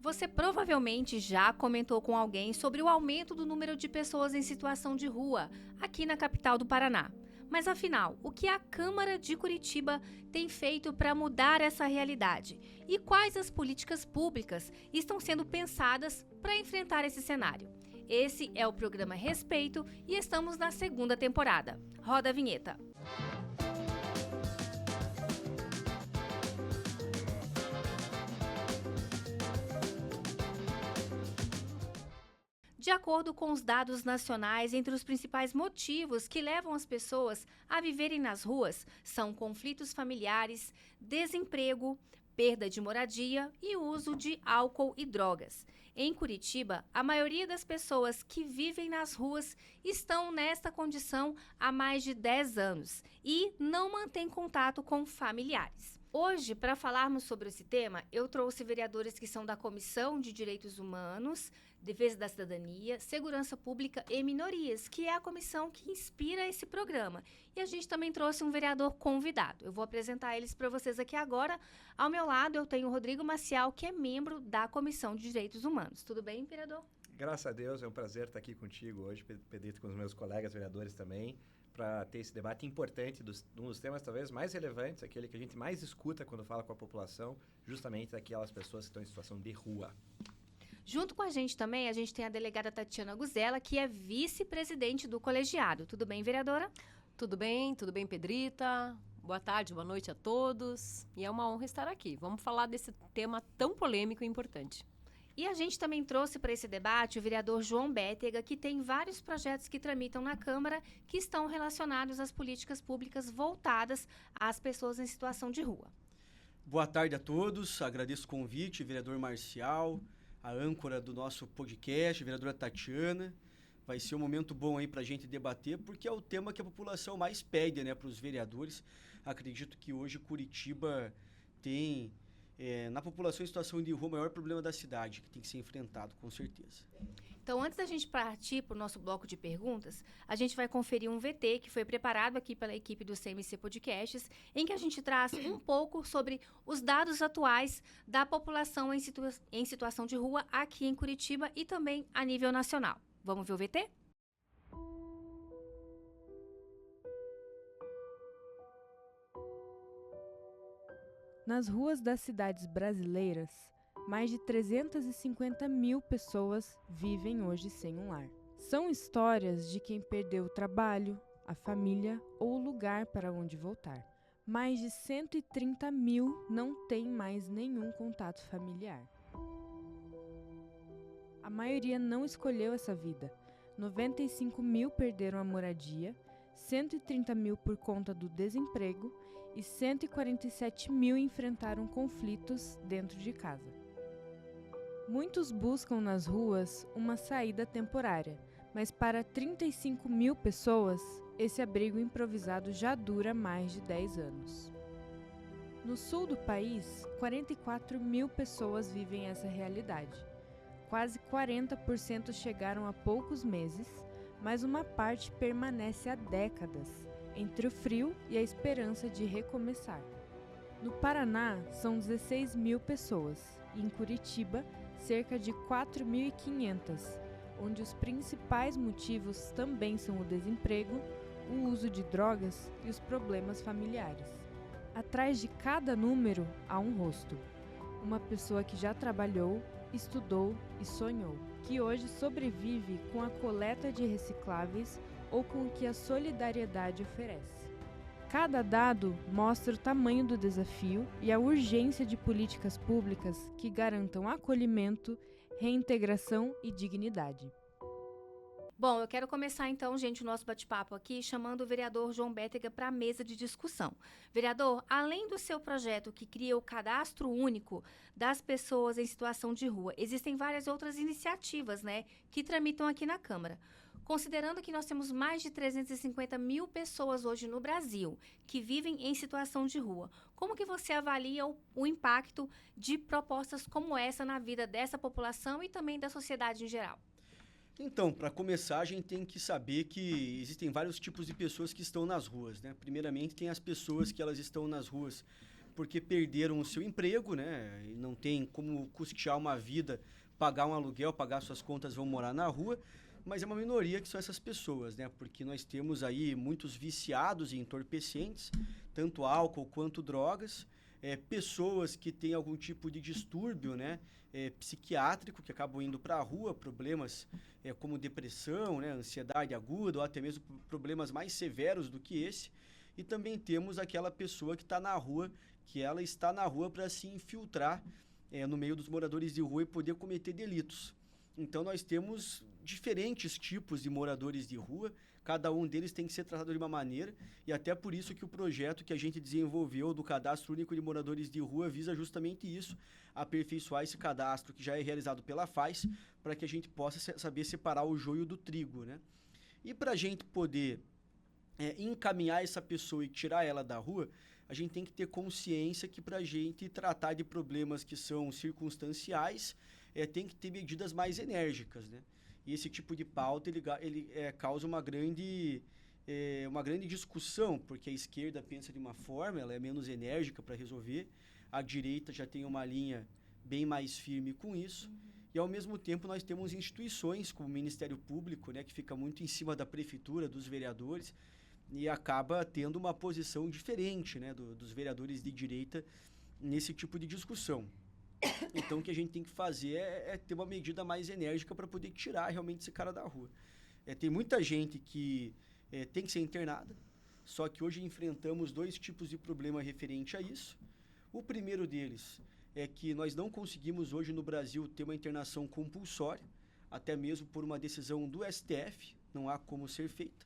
Você provavelmente já comentou com alguém sobre o aumento do número de pessoas em situação de rua aqui na capital do Paraná. Mas afinal, o que a Câmara de Curitiba tem feito para mudar essa realidade? E quais as políticas públicas estão sendo pensadas para enfrentar esse cenário? Esse é o programa Respeito e estamos na segunda temporada. Roda a vinheta. De acordo com os dados nacionais, entre os principais motivos que levam as pessoas a viverem nas ruas são conflitos familiares, desemprego, perda de moradia e uso de álcool e drogas. Em Curitiba, a maioria das pessoas que vivem nas ruas estão nesta condição há mais de 10 anos e não mantêm contato com familiares. Hoje, para falarmos sobre esse tema, eu trouxe vereadores que são da Comissão de Direitos Humanos, Defesa da Cidadania, Segurança Pública e Minorias, que é a comissão que inspira esse programa. E a gente também trouxe um vereador convidado. Eu vou apresentar eles para vocês aqui agora. Ao meu lado, eu tenho o Rodrigo Maciel, que é membro da Comissão de Direitos Humanos. Tudo bem, vereador? Graças a Deus, é um prazer estar aqui contigo hoje, Pedrito, com os meus colegas vereadores também, para ter esse debate importante um dos temas talvez mais relevantes, aquele que a gente mais escuta quando fala com a população, justamente daquelas pessoas que estão em situação de rua. Junto com a gente também, a gente tem a delegada Tatiana Guzella, que é vice-presidente do colegiado. Tudo bem, vereadora? Tudo bem, Pedrita? Boa tarde, boa noite a todos. E é uma honra estar aqui. Vamos falar desse tema tão polêmico e importante. E a gente também trouxe para esse debate o vereador João Bétega, que tem vários projetos que tramitam na Câmara que estão relacionados às políticas públicas voltadas às pessoas em situação de rua. Boa tarde a todos, agradeço o convite, vereador Marcial, a âncora do nosso podcast, vereadora Tatiana. Vai ser um momento bom aí para a gente debater, porque é o tema que a população mais pede, né, para os vereadores. Acredito que hoje Curitiba tem, na população em situação de rua, o maior problema da cidade, que tem que ser enfrentado, com certeza. Então, antes da gente partir para o nosso bloco de perguntas, a gente vai conferir um VT que foi preparado aqui pela equipe do CMC Podcasts, em que a gente traz um pouco sobre os dados atuais da população em situação de rua aqui em Curitiba e também a nível nacional. Vamos ver o VT? Nas ruas das cidades brasileiras, mais de 350 mil pessoas vivem hoje sem um lar. São histórias de quem perdeu o trabalho, a família ou o lugar para onde voltar. Mais de 130 mil não têm mais nenhum contato familiar. A maioria não escolheu essa vida. 95 mil perderam a moradia, 130 mil por conta do desemprego e 147 mil enfrentaram conflitos dentro de casa. Muitos buscam nas ruas uma saída temporária, mas para 35 mil pessoas, esse abrigo improvisado já dura mais de 10 anos. No sul do país, 44 mil pessoas vivem essa realidade. Quase 40% chegaram há poucos meses, mas uma parte permanece há décadas, entre o frio e a esperança de recomeçar. No Paraná, são 16 mil pessoas, e em Curitiba, cerca de 4.500, onde os principais motivos também são o desemprego, o uso de drogas e os problemas familiares. Atrás de cada número há um rosto, uma pessoa que já trabalhou, estudou e sonhou, que hoje sobrevive com a coleta de recicláveis ou com o que a solidariedade oferece. Cada dado mostra o tamanho do desafio e a urgência de políticas públicas que garantam acolhimento, reintegração e dignidade. Bom, eu quero começar então, gente, o nosso bate-papo aqui, chamando o vereador João Bétega para a mesa de discussão. Vereador, além do seu projeto que cria o cadastro único das pessoas em situação de rua, existem várias outras iniciativas, né, que tramitam aqui na Câmara. Considerando que nós temos mais de 350 mil pessoas hoje no Brasil que vivem em situação de rua, como que você avalia o impacto de propostas como essa na vida dessa população e também da sociedade em geral? Então, para começar, a gente tem que saber que existem vários tipos de pessoas que estão nas ruas, né? Primeiramente, tem as pessoas que elas estão nas ruas porque perderam o seu emprego, né? E não tem como custear uma vida, pagar um aluguel, pagar suas contas, vão morar na rua. Mas é uma minoria que são essas pessoas, né? Porque nós temos aí muitos viciados em entorpecentes, tanto álcool quanto drogas, pessoas que têm algum tipo de distúrbio, né? Psiquiátrico, que acabam indo para a rua, problemas como depressão, né? Ansiedade aguda, ou até mesmo problemas mais severos do que esse. E também temos aquela pessoa que está na rua, que ela está na rua para se infiltrar no meio dos moradores de rua e poder cometer delitos. Então, nós temos diferentes tipos de moradores de rua, cada um deles tem que ser tratado de uma maneira, e até por isso que o projeto que a gente desenvolveu do Cadastro Único de Moradores de Rua visa justamente isso, aperfeiçoar esse cadastro que já é realizado pela FAIS, para que a gente possa saber separar o joio do trigo, né? E para a gente poder encaminhar essa pessoa e tirar ela da rua, a gente tem que ter consciência que para a gente tratar de problemas que são circunstanciais, tem que ter medidas mais enérgicas, né? E esse tipo de pauta, ele causa uma grande discussão, porque a esquerda pensa de uma forma, ela é menos enérgica para resolver, a direita já tem uma linha bem mais firme com isso, e ao mesmo tempo nós temos instituições como o Ministério Público, né, que fica muito em cima da prefeitura, dos vereadores, e acaba tendo uma posição diferente, né, dos vereadores de direita nesse tipo de discussão. Então, o que a gente tem que fazer é ter uma medida mais enérgica para poder tirar realmente esse cara da rua. Tem muita gente que tem que ser internada, só que hoje enfrentamos 2 tipos de problema referente a isso. O primeiro deles é que nós não conseguimos hoje no Brasil ter uma internação compulsória, até mesmo por uma decisão do STF, não há como ser feita.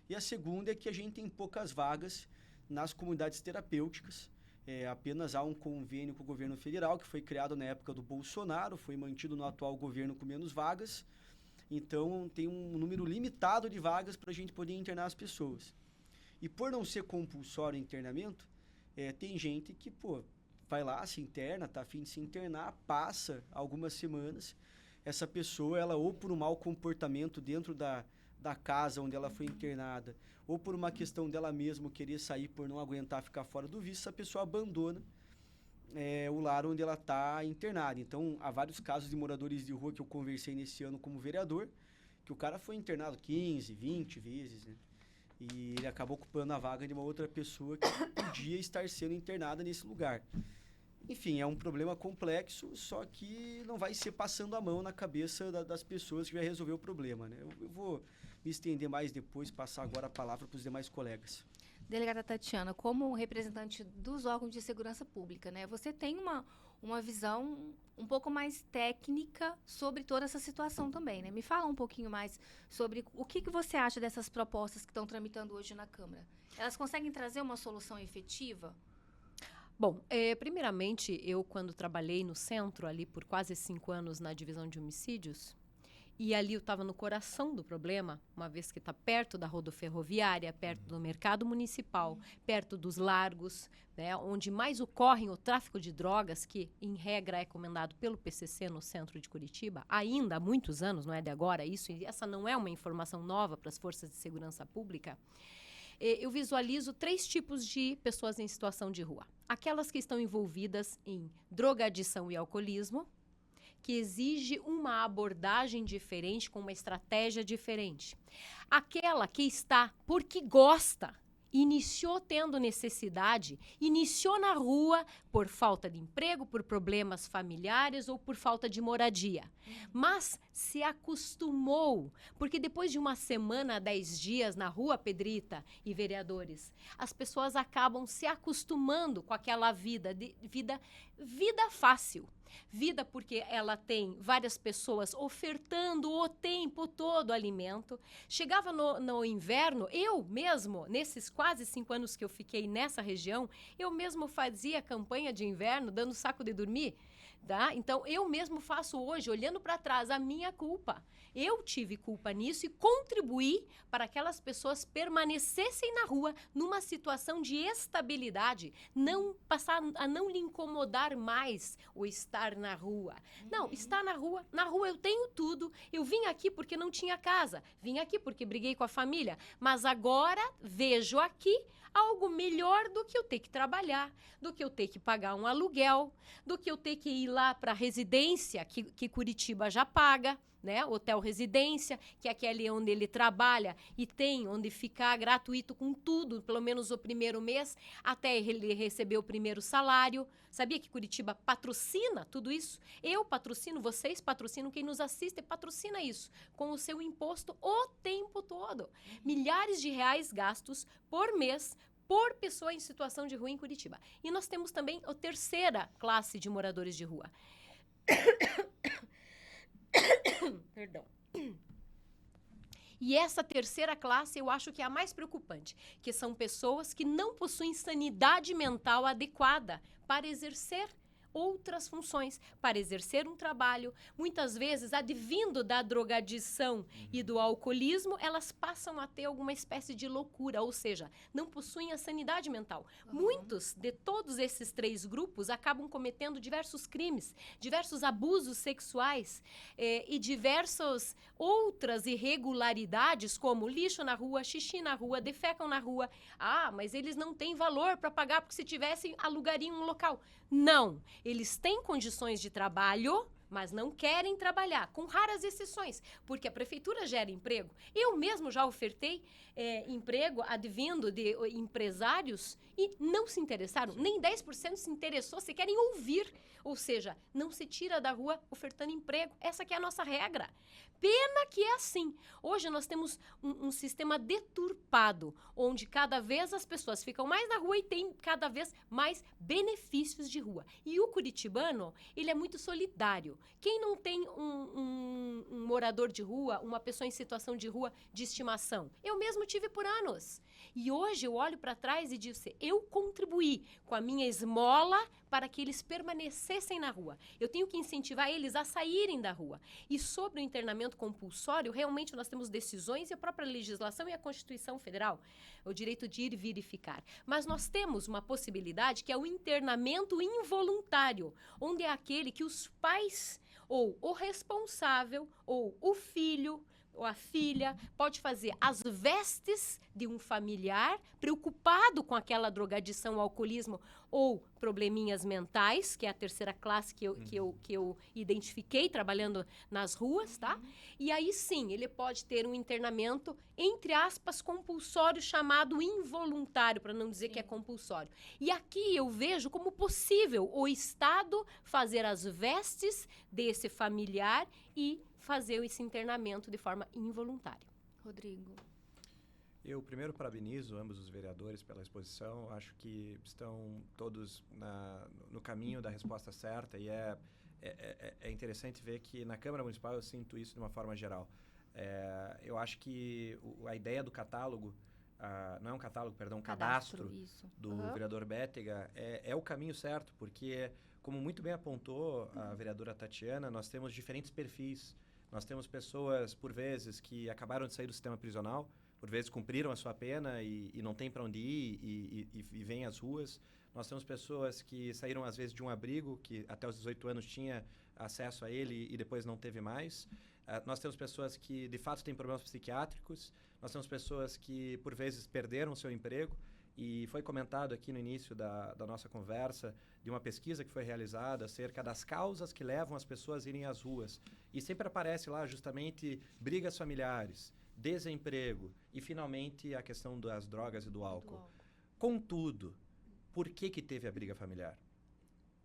E a segunda é que a gente tem poucas vagas nas comunidades terapêuticas. Apenas há um convênio com o governo federal, que foi criado na época do Bolsonaro, foi mantido no atual governo com menos vagas. Então, tem um número limitado de vagas para a gente poder internar as pessoas. E por não ser compulsório o internamento, tem gente que, vai lá, se interna, tá a fim de se internar, passa algumas semanas. Essa pessoa, ela ou por um mau comportamento dentro da casa onde ela foi internada, ou por uma questão dela mesma querer sair por não aguentar ficar fora do vício, essa pessoa abandona o lar onde ela está internada. Então, há vários casos de moradores de rua que eu conversei nesse ano como vereador, que o cara foi internado 15, 20 vezes, né? E ele acabou ocupando a vaga de uma outra pessoa que podia estar sendo internada nesse lugar. Enfim, é um problema complexo, só que não vai ser passando a mão na cabeça das pessoas que vai resolver o problema, né? Eu vou me estender mais depois, passar agora a palavra para os demais colegas. Delegada Tatiana, como representante dos órgãos de segurança pública, né, você tem uma visão um pouco mais técnica sobre toda essa situação também, né? Me fala um pouquinho mais sobre o que você acha dessas propostas que estão tramitando hoje na Câmara. Elas conseguem trazer uma solução efetiva? Bom, primeiramente, eu quando trabalhei no centro, ali por quase 5 anos na divisão de homicídios, e ali eu estava no coração do problema, uma vez que está perto da rodoferroviária, perto do mercado municipal, perto dos largos, né, onde mais ocorre o tráfico de drogas, que em regra é comandado pelo PCC no centro de Curitiba, ainda há muitos anos, não é de agora isso, e essa não é uma informação nova para as forças de segurança pública. Eu visualizo 3 tipos de pessoas em situação de rua. Aquelas que estão envolvidas em drogadição e alcoolismo, que exige uma abordagem diferente, com uma estratégia diferente. Aquela que está porque gosta, iniciou tendo necessidade, iniciou na rua por falta de emprego, por problemas familiares ou por falta de moradia. Mas se acostumou, porque depois de uma semana, 10 dias na rua, Pedrita e vereadores, as pessoas acabam se acostumando com aquela vida fácil. Vida porque ela tem várias pessoas ofertando o tempo todo alimento. Chegava no inverno, eu mesmo, nesses quase 5 anos que eu fiquei nessa região, eu mesmo fazia campanha de inverno, dando saco de dormir. Tá? Então, eu mesmo faço hoje, olhando para trás, a minha culpa. Eu tive culpa nisso e contribuí para aquelas pessoas permanecessem na rua numa situação de estabilidade, não passar a não lhe incomodar mais o estar na rua. Não, estar na rua eu tenho tudo, eu vim aqui porque não tinha casa, vim aqui porque briguei com a família, mas agora vejo aqui algo melhor do que eu ter que trabalhar, do que eu ter que pagar um aluguel, do que eu ter que ir lá para a residência que Curitiba já paga, né? Hotel residência, que é aquele onde ele trabalha e tem onde ficar gratuito com tudo, pelo menos o primeiro mês, até ele receber o primeiro salário. Sabia que Curitiba patrocina tudo isso? Eu patrocino, vocês patrocinam, quem nos assiste patrocina isso, com o seu imposto o tempo todo. Milhares de reais gastos por mês por pessoa em situação de rua em Curitiba. E nós temos também a terceira classe de moradores de rua. Perdão. E essa terceira classe eu acho que é a mais preocupante, que são pessoas que não possuem sanidade mental adequada para exercer outras funções, para exercer um trabalho. Muitas vezes, advindo da drogadição e do alcoolismo, elas passam a ter alguma espécie de loucura, ou seja, não possuem a sanidade mental. Muitos de todos esses três grupos acabam cometendo diversos crimes, diversos abusos sexuais e diversas outras irregularidades, como lixo na rua, xixi na rua, defecam na rua. Ah, mas eles não têm valor para pagar, porque se tivessem, alugariam um local. Não, eles têm condições de trabalho, mas não querem trabalhar, com raras exceções, porque a prefeitura gera emprego. Eu mesmo já ofertei emprego advindo de empresários e não se interessaram, nem 10% se interessou, se querem ouvir. Ou seja, não se tira da rua ofertando emprego. Essa que é a nossa regra. Pena que é assim. Hoje nós temos um sistema deturpado, onde cada vez as pessoas ficam mais na rua e tem cada vez mais benefícios de rua. E o curitibano, ele é muito solidário. Quem não tem um morador de rua, uma pessoa em situação de rua de estimação? Eu mesmo tive por anos. E hoje eu olho para trás e digo, eu contribuí com a minha esmola para que eles permanecessem na rua. Eu tenho que incentivar eles a saírem da rua. E sobre o internamento compulsório, realmente nós temos decisões e a própria legislação e a Constituição Federal, o direito de ir, vir e ficar. Mas nós temos uma possibilidade que é o internamento involuntário, onde é aquele que os pais ou o responsável ou o filho ou a filha pode fazer as vestes de um familiar preocupado com aquela drogadição, alcoolismo ou probleminhas mentais, que é a terceira classe que eu identifiquei trabalhando nas ruas, tá? E aí sim, ele pode ter um internamento, entre aspas, compulsório, chamado involuntário, para não dizer que é compulsório. E aqui eu vejo como possível o Estado fazer as vestes desse familiar e fazer esse internamento de forma involuntária. Rodrigo. Eu primeiro parabenizo ambos os vereadores pela exposição. Acho que estão todos no caminho da resposta certa e é interessante ver que na Câmara Municipal eu sinto isso de uma forma geral. Eu acho que a ideia do catálogo, não é um catálogo, perdão, um cadastro do vereador Bétega é o caminho certo, porque, como muito bem apontou a vereadora Tatiana, nós temos diferentes perfis. Nós temos pessoas, por vezes, que acabaram de sair do sistema prisional, por vezes cumpriram a sua pena e não tem para onde ir e vêm às ruas. Nós temos pessoas que saíram, às vezes, de um abrigo, que até os 18 anos tinha acesso a ele e depois não teve mais. Nós temos pessoas que, de fato, têm problemas psiquiátricos. Nós temos pessoas que, por vezes, perderam o seu emprego. E foi comentado aqui no início da nossa conversa de uma pesquisa que foi realizada acerca das causas que levam as pessoas a irem às ruas. E sempre aparece lá justamente brigas familiares, desemprego e, finalmente, a questão das drogas e do álcool. Contudo, por que teve a briga familiar?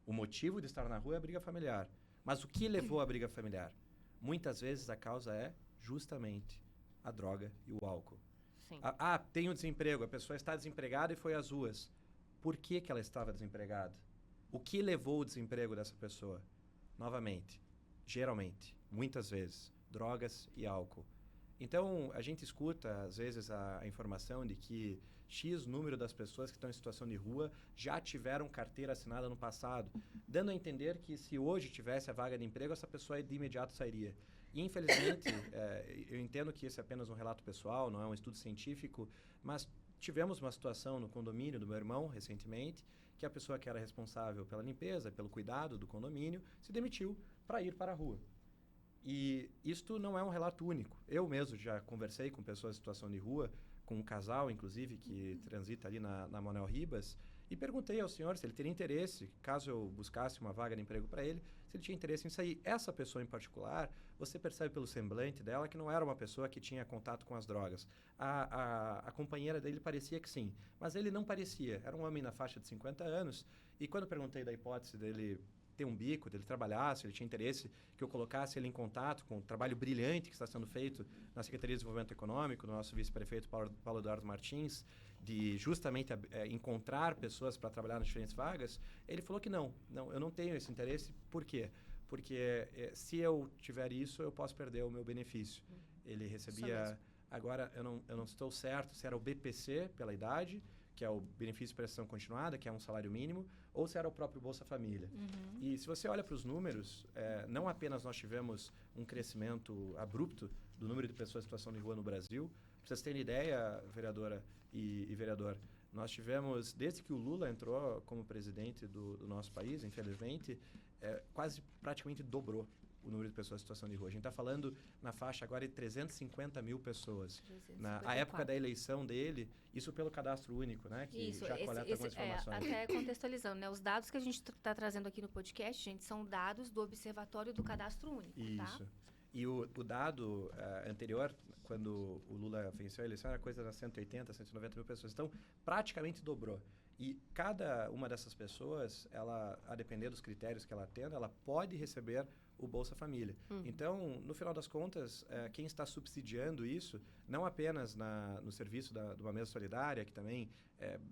O motivo de estar na rua é a briga familiar. Mas o que levou à briga familiar? Muitas vezes a causa é justamente a droga e o álcool. Tem um desemprego, a pessoa está desempregada e foi às ruas. Por que ela estava desempregada? O que levou o desemprego dessa pessoa? Novamente, geralmente, muitas vezes, drogas e álcool. Então, a gente escuta, às vezes, a informação de que X número das pessoas que estão em situação de rua já tiveram carteira assinada no passado, dando a entender que se hoje tivesse a vaga de emprego, essa pessoa de imediato sairia. E, infelizmente, eu entendo que esse é apenas um relato pessoal, não é um estudo científico, mas tivemos uma situação no condomínio do meu irmão, recentemente, que a pessoa que era responsável pela limpeza, pelo cuidado do condomínio, se demitiu para ir para a rua. E isto não é um relato único. Eu mesmo já conversei com pessoas em situação de rua, com um casal, inclusive, que transita ali na Manuel Ribas, e perguntei ao senhor se ele teria interesse, caso eu buscasse uma vaga de emprego para ele, se ele tinha interesse em sair. Essa pessoa em particular, você percebe pelo semblante dela que não era uma pessoa que tinha contato com as drogas. A companheira dele parecia que sim, mas ele não parecia. Era um homem na faixa de 50 anos, e quando eu perguntei da hipótese dele ter um bico, dele trabalhar, se ele tinha interesse que eu colocasse ele em contato com o trabalho brilhante que está sendo feito na Secretaria de Desenvolvimento Econômico, do nosso vice-prefeito Paulo Eduardo Martins, de justamente encontrar pessoas para trabalhar nas diferentes vagas, ele falou que não, eu não tenho esse interesse. Por quê? Porque se eu tiver isso, eu posso perder o meu benefício. Ele recebia... Agora, eu não estou certo se era o BPC pela idade, que é o benefício de prestação continuada, que é um salário mínimo, ou se era o próprio Bolsa Família. E se você olha para os números, não apenas nós tivemos um crescimento abrupto do número de pessoas em situação de rua no Brasil. Para vocês terem ideia, vereadora e vereador, nós tivemos, desde que o Lula entrou como presidente do nosso país, infelizmente, quase praticamente dobrou o número de pessoas em situação de rua. A gente está falando na faixa agora de 350 mil pessoas. Na época da eleição dele, isso pelo cadastro único, né? Que isso, já coleta algumas informações. Até contextualizando, né? Os dados que a gente está trazendo aqui no podcast, gente, são dados do Observatório do Cadastro Único, isso. Tá? E o dado anterior, quando o Lula venceu a eleição, era coisa das 180, 190 mil pessoas. Então, praticamente dobrou. E cada uma dessas pessoas, ela, a depender dos critérios que ela atenda, ela pode receber o Bolsa Família. Então, no final das contas, quem está subsidiando isso, não apenas no serviço de uma mesa solidária, que também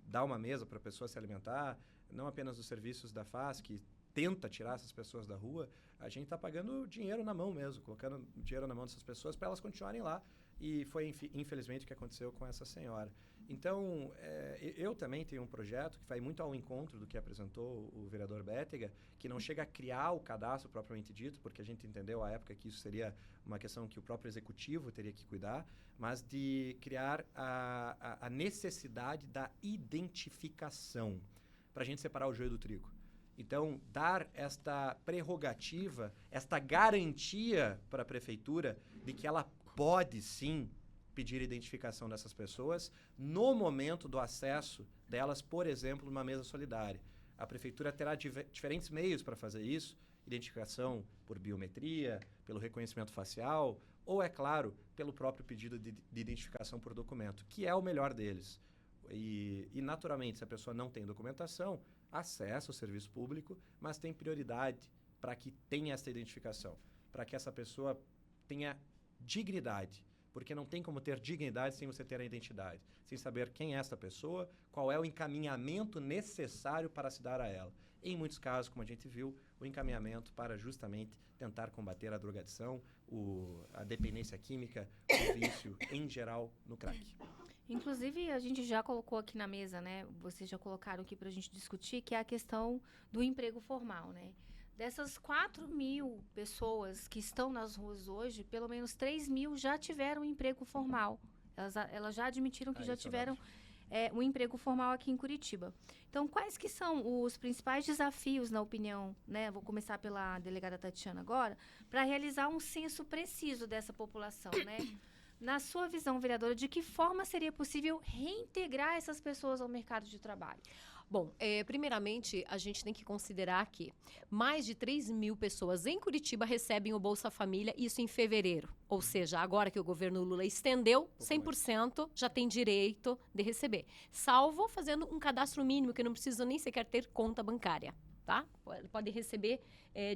dá uma mesa para a pessoa se alimentar, não apenas nos serviços da FAS, que tenta tirar essas pessoas da rua, a gente está pagando dinheiro na mão mesmo, colocando dinheiro na mão dessas pessoas para elas continuarem lá. E foi, infelizmente, o que aconteceu com essa senhora. Então, eu também tenho um projeto que vai muito ao encontro do que apresentou o vereador Bétega, que não chega a criar o cadastro propriamente dito, porque a gente entendeu à época que isso seria uma questão que o próprio executivo teria que cuidar, mas de criar a necessidade da identificação, para a gente separar o joio do trigo. Então, dar esta prerrogativa, esta garantia para a prefeitura de que ela pode, sim, pedir a identificação dessas pessoas no momento do acesso delas, por exemplo, numa mesa solidária. A prefeitura terá diferentes meios para fazer isso, identificação por biometria, pelo reconhecimento facial, ou, é claro, pelo próprio pedido de identificação por documento, que é o melhor deles. E, naturalmente, se a pessoa não tem documentação, acessa o serviço público, mas tem prioridade para que tenha essa identificação, para que essa pessoa tenha dignidade, porque não tem como ter dignidade sem você ter a identidade, sem saber quem é essa pessoa, qual é o encaminhamento necessário para se dar a ela. Em muitos casos, como a gente viu, o encaminhamento para justamente tentar combater a drogadição, a dependência química, o vício em geral no crack. Inclusive, a gente já colocou aqui na mesa, né? Vocês já colocaram aqui para a gente discutir, que é a questão do emprego formal, né? Dessas 4 mil pessoas que estão nas ruas hoje, pelo menos 3 mil já tiveram um emprego formal. Elas já admitiram que já tiveram um emprego formal aqui em Curitiba. Então, quais que são os principais desafios, na opinião, né? Vou começar pela delegada Tatiana agora, para realizar um censo preciso dessa população, né? Na sua visão, vereadora, de que forma seria possível reintegrar essas pessoas ao mercado de trabalho? Bom, primeiramente, a gente tem que considerar que mais de 3 mil pessoas em Curitiba recebem o Bolsa Família, isso em fevereiro. Ou seja, agora que o governo Lula estendeu, 100% já tem direito de receber. Salvo fazendo um cadastro mínimo, que não precisa nem sequer ter conta bancária. Tá? Pode receber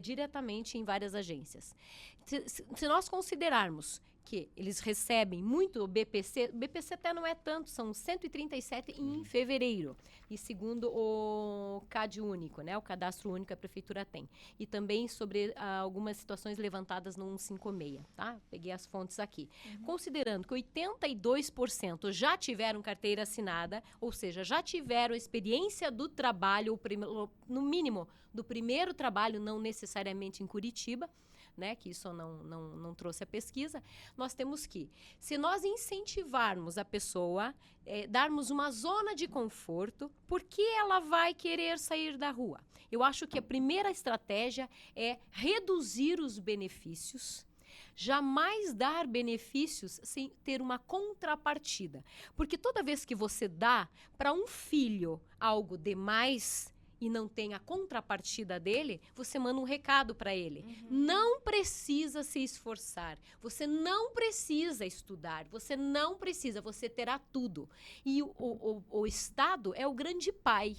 diretamente em várias agências. Se nós considerarmos que eles recebem muito o BPC. O BPC até não é tanto, são 137 em fevereiro. E segundo o CAD único, né? O cadastro único que a prefeitura tem. E também sobre algumas situações levantadas no 156, tá? Peguei as fontes aqui. Considerando que 82% já tiveram carteira assinada, ou seja, já tiveram experiência do trabalho, no mínimo, do primeiro trabalho, não necessariamente em Curitiba, né, que isso não trouxe a pesquisa, nós temos que, se nós incentivarmos a pessoa, darmos uma zona de conforto, por que ela vai querer sair da rua? Eu acho que a primeira estratégia é reduzir os benefícios, jamais dar benefícios sem ter uma contrapartida. Porque toda vez que você dá para um filho algo demais e não tem a contrapartida dele, você manda um recado para ele. Não precisa se esforçar, você não precisa estudar, você terá tudo. E o Estado é o grande pai.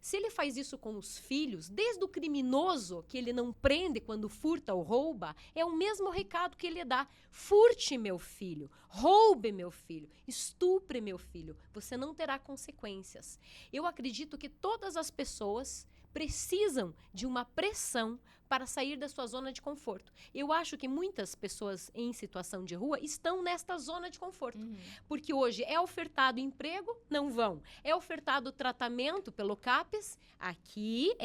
Se ele faz isso com os filhos, desde o criminoso, que ele não prende quando furta ou rouba, é o mesmo recado que ele dá. Furte, meu filho, roube, meu filho, estupre, meu filho, você não terá consequências. Eu acredito que todas as pessoas precisam de uma pressão para sair da sua zona de conforto. Eu acho que muitas pessoas em situação de rua estão nesta zona de conforto. Porque hoje é ofertado emprego, não vão. É ofertado tratamento pelo CAPES, aqui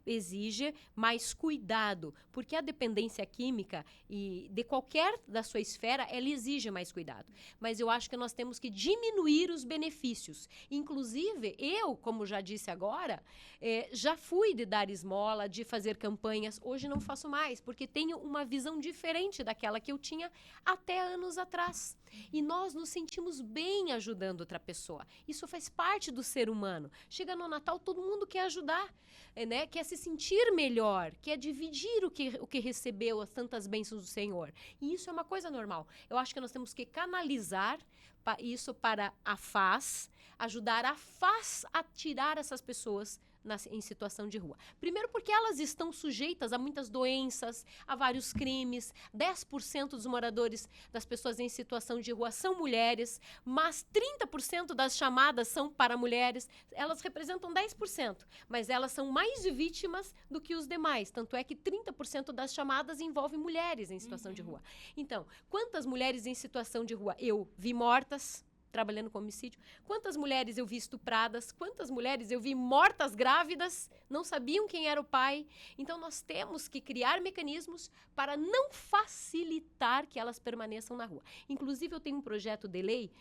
exige mais cuidado. Porque a dependência química e de qualquer da sua esfera, ela exige mais cuidado. Mas eu acho que nós temos que diminuir os benefícios. Inclusive, eu, como já disse agora, já fui de dar esmola, de fazer campanhas. Hoje não faço mais, porque tenho uma visão diferente daquela que eu tinha até anos atrás. E nós nos sentimos bem ajudando outra pessoa. Isso faz parte do ser humano. Chega no Natal, todo mundo quer ajudar, né? Quer se sentir melhor, quer dividir o que recebeu, as tantas bênçãos do Senhor. E isso é uma coisa normal. Eu acho que nós temos que canalizar isso para a FAS, ajudar a FAS a tirar essas pessoas em situação de rua. Primeiro porque elas estão sujeitas a muitas doenças, a vários crimes. 10% dos moradores, das pessoas em situação de rua são mulheres, mas 30% das chamadas são para mulheres. Elas representam 10%, mas elas são mais vítimas do que os demais. Tanto é que 30% das chamadas envolvem mulheres em situação de rua. Então, quantas mulheres em situação de rua eu vi mortas, trabalhando com homicídio, quantas mulheres eu vi estupradas, quantas mulheres eu vi mortas grávidas, não sabiam quem era o pai. Então nós temos que criar mecanismos para não facilitar que elas permaneçam na rua. Inclusive eu tenho um projeto de lei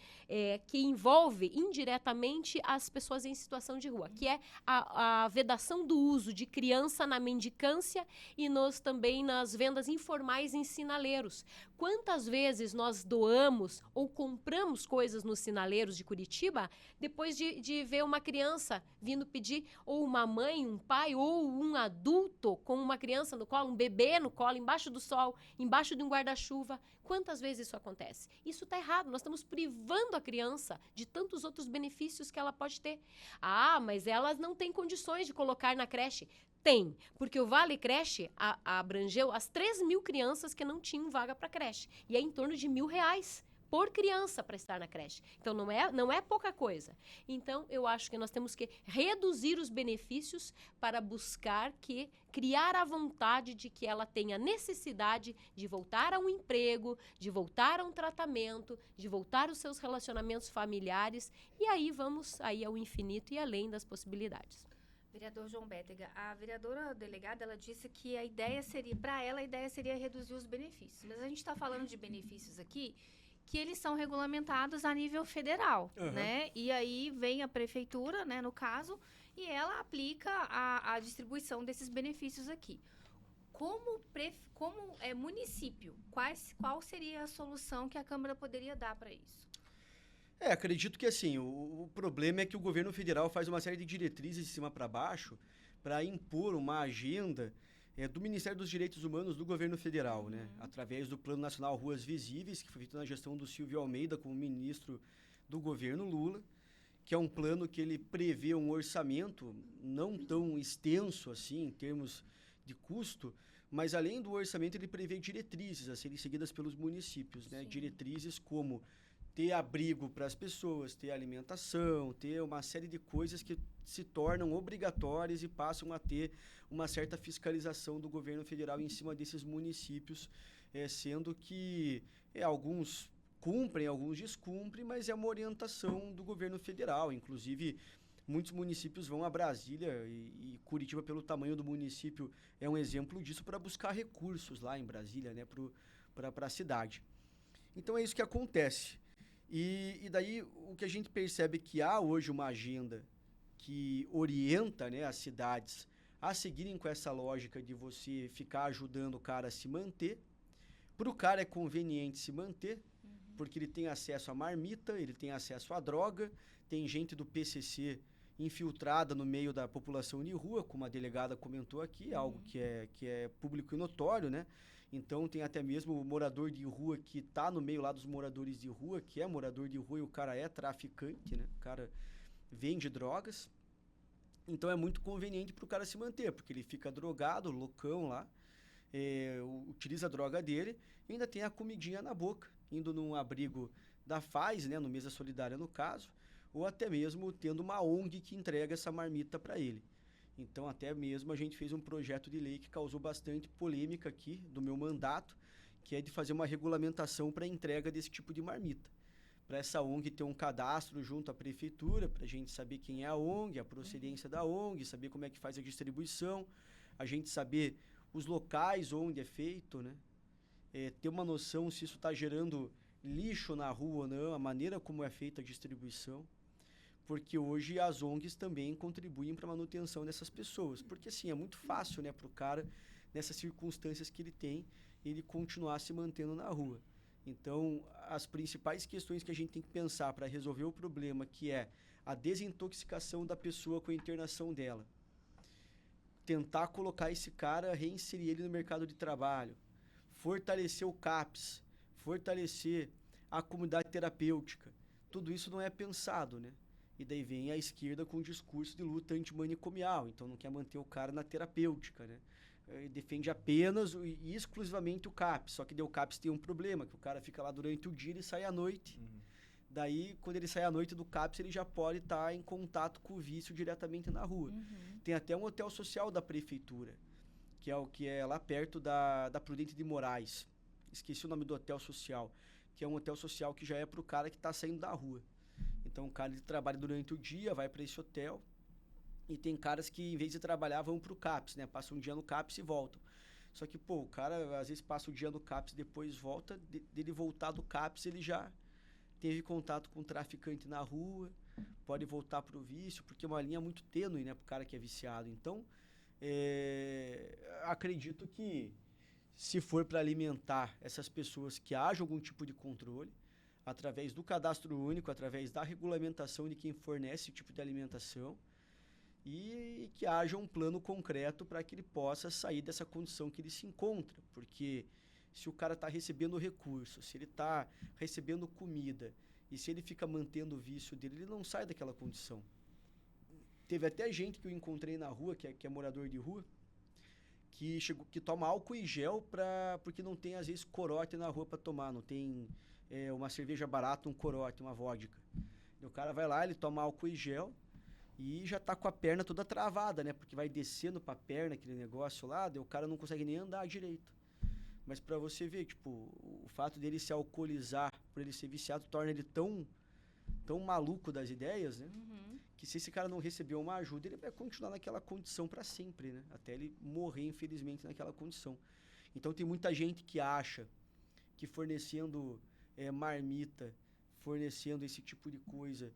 que envolve indiretamente as pessoas em situação de rua, que é a vedação do uso de criança na mendicância e também nas vendas informais em sinaleiros. Quantas vezes nós doamos ou compramos coisas nos sinaleiros de Curitiba, depois de ver uma criança vindo pedir, ou uma mãe, um pai, ou um adulto com uma criança no colo, um bebê no colo, embaixo do sol, embaixo de um guarda-chuva. Quantas vezes isso acontece? Isso está errado, nós estamos privando a criança de tantos outros benefícios que ela pode ter. Ah, mas elas não têm condições de colocar na creche. Tem, porque o Vale Creche abrangeu as 3.000 crianças que não tinham vaga para creche. E é em torno de R$1.000 por criança para estar na creche. Então, não é pouca coisa. Então, eu acho que nós temos que reduzir os benefícios para buscar criar a vontade de que ela tenha necessidade de voltar a um emprego, de voltar a um tratamento, de voltar aos seus relacionamentos familiares. E aí vamos ao infinito e além das possibilidades. Vereador João Bétega, a vereadora delegada, ela disse que a ideia seria reduzir os benefícios. Mas a gente está falando de benefícios aqui que eles são regulamentados a nível federal, né? E aí vem a prefeitura, né, no caso, e ela aplica a distribuição desses benefícios aqui. Como município, qual seria a solução que a Câmara poderia dar para isso? Acredito que assim, o problema é que o governo federal faz uma série de diretrizes de cima para baixo para impor uma agenda do Ministério dos Direitos Humanos do governo federal, né? Através do Plano Nacional Ruas Visíveis, que foi feito na gestão do Silvio Almeida como ministro do governo Lula, que é um plano que ele prevê um orçamento não tão extenso assim em termos de custo, Mas, além do orçamento, ele prevê diretrizes a serem seguidas pelos municípios, né? Sim. Diretrizes como ter abrigo para as pessoas, ter alimentação, ter uma série de coisas que se tornam obrigatórias e passam a ter uma certa fiscalização do governo federal em cima desses municípios, sendo que alguns cumprem, alguns descumprem, mas é uma orientação do governo federal. Inclusive, muitos municípios vão a Brasília e Curitiba, pelo tamanho do município, é um exemplo disso para buscar recursos lá em Brasília, né, para a cidade. Então, é isso que acontece. E daí, o que a gente percebe é que há hoje uma agenda que orienta, né, as cidades a seguirem com essa lógica de você ficar ajudando o cara a se manter. Para o cara é conveniente se manter, porque ele tem acesso à marmita, ele tem acesso à droga, tem gente do PCC infiltrada no meio da população de rua, como a delegada comentou aqui, algo que é público e notório, né? Então, tem até mesmo o morador de rua que está no meio lá dos moradores de rua, que é morador de rua e o cara é traficante, né? O cara vende drogas. Então, é muito conveniente para o cara se manter, porque ele fica drogado, loucão lá, utiliza a droga dele e ainda tem a comidinha na boca, indo num abrigo da FAES, né? No Mesa Solidária, no caso, ou até mesmo tendo uma ONG que entrega essa marmita para ele. Então, até mesmo a gente fez um projeto de lei que causou bastante polêmica aqui do meu mandato, que é de fazer uma regulamentação para a entrega desse tipo de marmita. Para essa ONG ter um cadastro junto à prefeitura, para a gente saber quem é a ONG, a procedência da ONG, saber como é que faz a distribuição, a gente saber os locais onde é feito, né? Ter uma noção se isso está gerando lixo na rua ou não, a maneira como é feita a distribuição. Porque hoje as ONGs também contribuem para a manutenção dessas pessoas. Porque, assim, é muito fácil, né, para o cara, nessas circunstâncias que ele tem, ele continuar se mantendo na rua. Então, as principais questões que a gente tem que pensar para resolver o problema, que é a desintoxicação da pessoa com a internação dela. Tentar colocar esse cara, reinserir ele no mercado de trabalho. Fortalecer o CAPS. Fortalecer a comunidade terapêutica. Tudo isso não é pensado, né? E daí vem a esquerda com um discurso de luta antimanicomial. Então, não quer manter o cara na terapêutica, né? Defende apenas e exclusivamente o CAPS. Só que daí o CAPS tem um problema, que o cara fica lá durante o dia e sai à noite. Daí, quando ele sai à noite do CAPS, ele já pode estar em contato com o vício diretamente na rua. Tem até um hotel social da prefeitura, que é o que é lá perto da Prudente de Moraes. Esqueci o nome do hotel social, que é um hotel social que já é para o cara que está saindo da rua. Então, o cara ele trabalha durante o dia, vai para esse hotel. E tem caras que, em vez de trabalhar, vão pro CAPS, né? Passam um dia no CAPS e voltam. Só que, pô, o cara, às vezes, passa o dia no CAPS e depois volta. Dele voltar do CAPS, ele já teve contato com um traficante na rua, pode voltar pro vício, porque é uma linha muito tênue, né? Pro cara que é viciado. Então, acredito que, se for para alimentar essas pessoas, que haja algum tipo de controle, através do cadastro único, através da regulamentação de quem fornece esse tipo de alimentação, e que haja um plano concreto para que ele possa sair dessa condição que ele se encontra. Porque se o cara está recebendo recursos, se ele está recebendo comida, e se ele fica mantendo o vício dele, ele não sai daquela condição. Teve até gente que eu encontrei na rua, que é morador de rua, que toma álcool e gel porque não tem, às vezes, corote na rua para tomar, não tem uma cerveja barata, um corote, uma vodka. E o cara vai lá, ele toma álcool e gel e já tá com a perna toda travada, né? Porque vai descendo pra perna aquele negócio lá, daí o cara não consegue nem andar direito. Mas pra você ver, tipo, o fato dele se alcoolizar, por ele ser viciado, torna ele tão maluco das ideias, né? Que se esse cara não receber uma ajuda, ele vai continuar naquela condição pra sempre, né? Até ele morrer, infelizmente, naquela condição. Então tem muita gente que acha que fornecendo marmita, fornecendo esse tipo de coisa,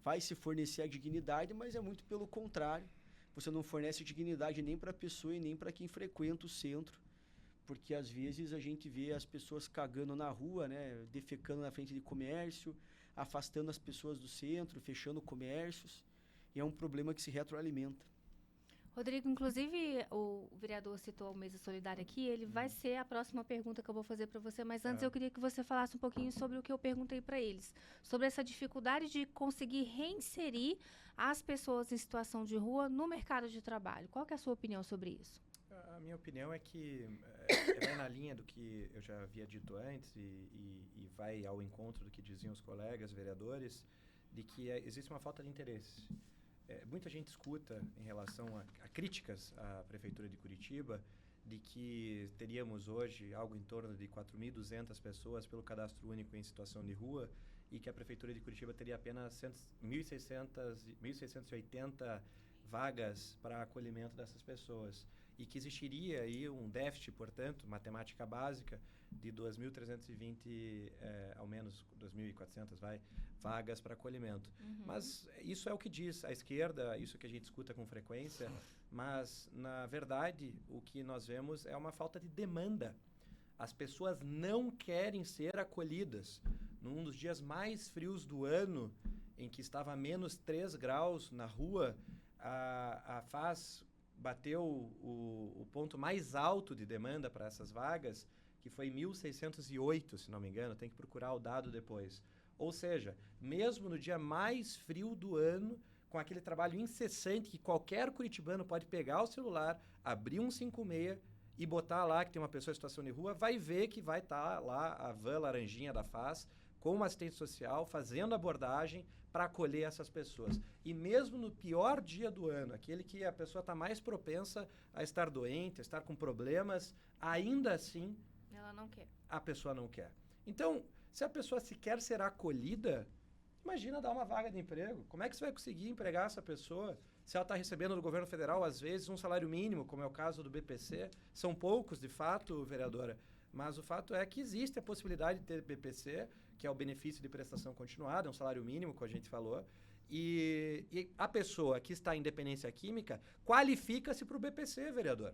vai se fornecer a dignidade, mas é muito pelo contrário. Você não fornece dignidade nem para a pessoa e nem para quem frequenta o centro, porque às vezes a gente vê as pessoas cagando na rua, né, defecando na frente de comércio, afastando as pessoas do centro, fechando comércios, e é um problema que se retroalimenta. Rodrigo, inclusive o vereador citou o Mesa Solidária aqui, ele vai ser a próxima pergunta que eu vou fazer para você, mas antes eu queria que você falasse um pouquinho sobre o que eu perguntei para eles, sobre essa dificuldade de conseguir reinserir as pessoas em situação de rua no mercado de trabalho. Qual que é a sua opinião sobre isso? A minha opinião é que vai na linha do que eu já havia dito antes e vai ao encontro do que diziam os colegas vereadores, de que existe uma falta de interesse. Muita gente escuta em relação a críticas à Prefeitura de Curitiba, de que teríamos hoje algo em torno de 4.200 pessoas pelo cadastro único em situação de rua e que a Prefeitura de Curitiba teria apenas 1.680 vagas para acolhimento dessas pessoas. E que existiria aí um déficit, portanto, matemática básica, de 2.320, ao menos 2.400, vagas para acolhimento. Mas isso é o que diz a esquerda, isso que a gente escuta com frequência, mas, na verdade, o que nós vemos é uma falta de demanda. As pessoas não querem ser acolhidas. Num dos dias mais frios do ano, em que estava a menos 3 graus na rua, a FAS bateu o ponto mais alto de demanda para essas vagas, que foi 1.608, se não me engano, tem que procurar o dado depois. Ou seja, mesmo no dia mais frio do ano, com aquele trabalho incessante que qualquer curitibano pode pegar o celular, abrir um 56 e botar lá que tem uma pessoa em situação de rua, vai ver que vai estar lá a van laranjinha da FAS, com uma assistente social, fazendo abordagem para acolher essas pessoas. E mesmo no pior dia do ano, aquele que a pessoa está mais propensa a estar doente, a estar com problemas, ainda assim, Ela não quer. a pessoa não quer. Então, se a pessoa sequer será acolhida, imagina dar uma vaga de emprego. Como é que você vai conseguir empregar essa pessoa se ela está recebendo do governo federal, às vezes, um salário mínimo, como é o caso do BPC? São poucos, de fato, vereadora, mas o fato é que existe a possibilidade de ter BPC, que é o benefício de prestação continuada, é um salário mínimo, como a gente falou, e a pessoa que está em dependência química qualifica-se para o BPC, vereador.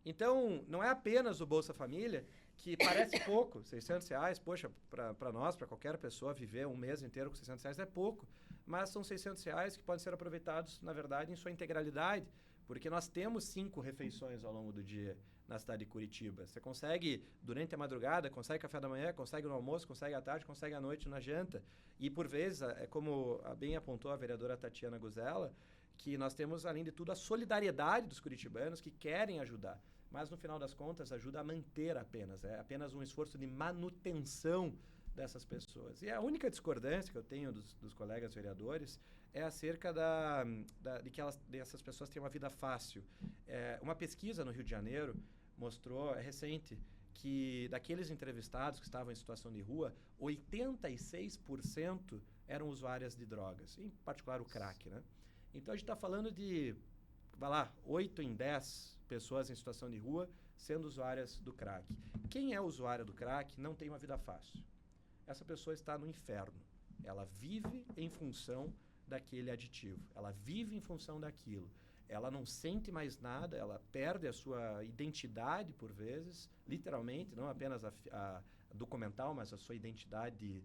Então, não é apenas o Bolsa Família, que parece pouco, R$600, poxa, para nós, para qualquer pessoa, viver um mês inteiro com R$600 é pouco, mas são R$600 que podem ser aproveitados, na verdade, em sua integralidade, porque nós temos 5 refeições ao longo do dia na cidade de Curitiba. Você consegue, durante a madrugada, consegue café da manhã, consegue no almoço, consegue à tarde, consegue à noite na janta. E, por vezes, como bem apontou a vereadora Tatiana Guzella, que nós temos, além de tudo, a solidariedade dos curitibanos que querem ajudar. Mas, no final das contas, ajuda a manter apenas. É apenas um esforço de manutenção dessas pessoas. E a única discordância que eu tenho dos colegas vereadores é acerca de que essas pessoas têm uma vida fácil. Uma pesquisa no Rio de Janeiro mostrou, é recente, que daqueles entrevistados que estavam em situação de rua, 86% eram usuárias de drogas, em particular o crack, né? Então a gente está falando de, 8 em 10 pessoas em situação de rua sendo usuárias do crack. Quem é usuário do crack não tem uma vida fácil. Essa pessoa está no inferno. Ela vive em função daquele aditivo. Ela vive em função daquilo. Ela não sente mais nada, ela perde a sua identidade, por vezes, literalmente, não apenas a documental, mas a sua identidade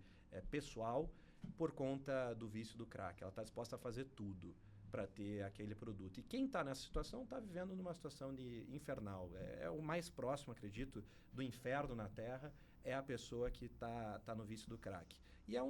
pessoal, por conta do vício do crack. Ela está disposta a fazer tudo para ter aquele produto. E quem está nessa situação está vivendo numa situação de infernal. É o mais próximo, acredito, do inferno na Terra, é a pessoa que tá no vício do crack. E é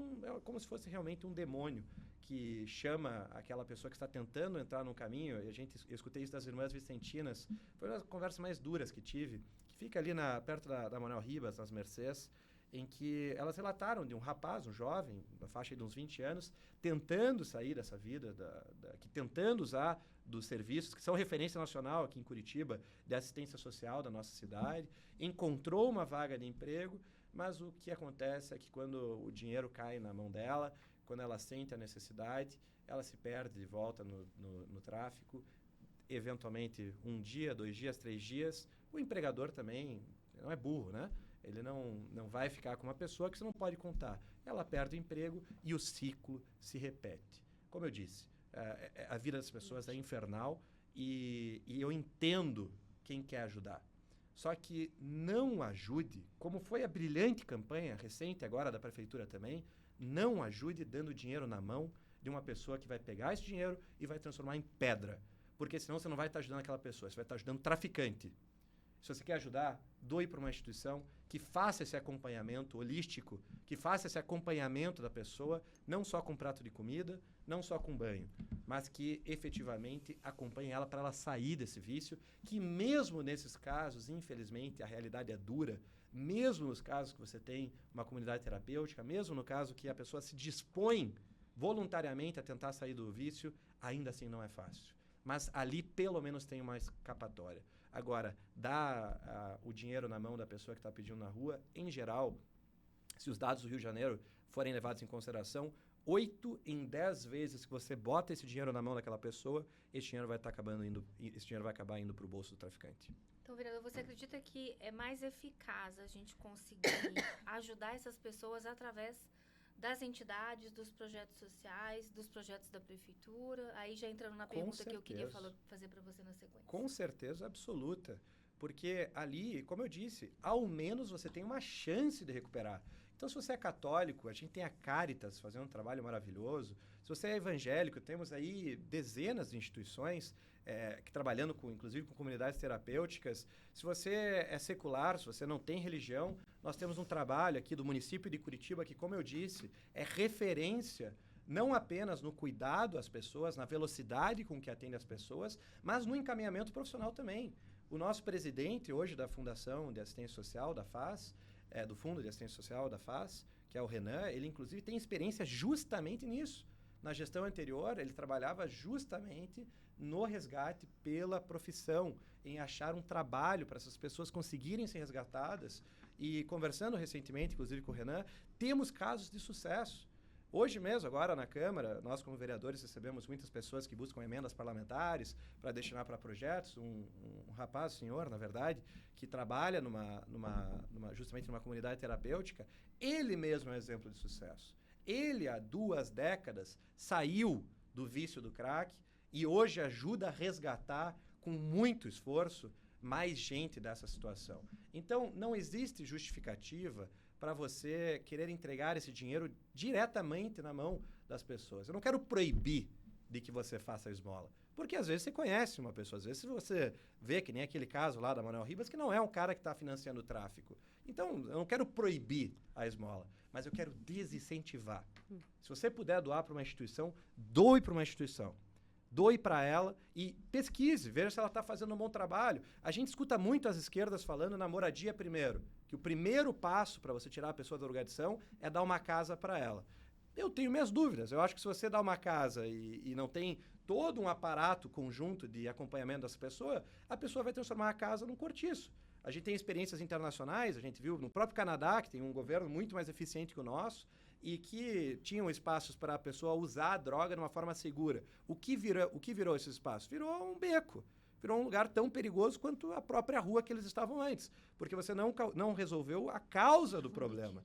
como se fosse realmente um demônio que chama aquela pessoa que está tentando entrar no caminho. E eu escutei isso das irmãs vicentinas. Foi uma das conversas mais duras que tive, que fica ali perto da Manuel Ribas, nas Mercês, em que elas relataram de um rapaz, um jovem, na faixa de uns 20 anos, tentando sair dessa vida, tentando usar dos serviços que são referência nacional aqui em Curitiba, de assistência social da nossa cidade, encontrou uma vaga de emprego, mas o que acontece é que quando o dinheiro cai na mão dela, quando ela sente a necessidade, ela se perde de volta no tráfico, eventualmente 1 dia, 2 dias, 3 dias. O empregador também não é burro, né? Ele não vai ficar com uma pessoa que você não pode contar. Ela perde o emprego e o ciclo se repete. Como eu disse, a vida das pessoas é infernal e eu entendo quem quer ajudar. Só que não ajude, como foi a brilhante campanha recente agora da prefeitura também, não ajude dando dinheiro na mão de uma pessoa que vai pegar esse dinheiro e vai transformar em pedra. Porque senão você não vai estar ajudando aquela pessoa, você vai estar ajudando traficante. Se você quer ajudar, doe para uma instituição que faça esse acompanhamento holístico, que faça esse acompanhamento da pessoa, não só com prato de comida, não só com banho, mas que efetivamente acompanhe ela para ela sair desse vício, que mesmo nesses casos, infelizmente, a realidade é dura, mesmo nos casos que você tem uma comunidade terapêutica, mesmo no caso que a pessoa se dispõe voluntariamente a tentar sair do vício, ainda assim não é fácil. Mas ali, pelo menos, tem uma escapatória. Agora, dar o dinheiro na mão da pessoa que está pedindo na rua, em geral, se os dados do Rio de Janeiro forem levados em consideração, 8 em 10 vezes que você bota esse dinheiro na mão daquela pessoa, esse dinheiro vai acabar indo para o bolso do traficante. Então, vereador, você acredita que é mais eficaz a gente conseguir ajudar essas pessoas através das entidades, dos projetos sociais, dos projetos da prefeitura? Aí já entrando na pergunta que eu queria fazer para você na sequência. Com certeza absoluta. Porque ali, como eu disse, ao menos você tem uma chance de recuperar. Então, se você é católico, a gente tem a Caritas fazendo um trabalho maravilhoso. Se você é evangélico, temos aí dezenas de instituições que trabalhando, inclusive, com comunidades terapêuticas. Se você é secular, se você não tem religião, nós temos um trabalho aqui do município de Curitiba que, como eu disse, é referência não apenas no cuidado às pessoas, na velocidade com que atende as pessoas, mas no encaminhamento profissional também. O nosso presidente hoje da Fundação de Assistência Social, da FAS, do Fundo de Assistência Social da FAS, que é o Renan, ele inclusive tem experiência justamente nisso. Na gestão anterior, ele trabalhava justamente no resgate pela profissão, em achar um trabalho para essas pessoas conseguirem ser resgatadas. E conversando recentemente, inclusive com o Renan, temos casos de sucesso. Hoje mesmo, agora na Câmara, nós como vereadores recebemos muitas pessoas que buscam emendas parlamentares para destinar para projetos. Um rapaz, senhor, na verdade, que trabalha justamente numa comunidade terapêutica, ele mesmo é um exemplo de sucesso. Ele, há 2 décadas, saiu do vício do crack e hoje ajuda a resgatar, com muito esforço, mais gente dessa situação. Então, não existe justificativa para você querer entregar esse dinheiro diretamente na mão das pessoas. Eu não quero proibir de que você faça a esmola, porque às vezes você conhece uma pessoa, às vezes você vê que nem aquele caso lá da Manuel Ribas, que não é um cara que está financiando o tráfico. Então, eu não quero proibir a esmola, mas eu quero desincentivar. Se você puder doar para uma instituição, doe para uma instituição. Doe para ela e pesquise, veja se ela está fazendo um bom trabalho. A gente escuta muito as esquerdas falando na moradia primeiro, que o primeiro passo para você tirar a pessoa da drogadição é dar uma casa para ela. Eu tenho minhas dúvidas. Eu acho que se você dá uma casa e não tem todo um aparato conjunto de acompanhamento dessa pessoa, a pessoa vai transformar a casa num cortiço. A gente tem experiências internacionais, a gente viu no próprio Canadá, que tem um governo muito mais eficiente que o nosso, e que tinham espaços para a pessoa usar a droga de uma forma segura. O que virou esse espaço? Virou um beco. Virou um lugar tão perigoso quanto a própria rua que eles estavam antes. Porque você não resolveu a causa do problema.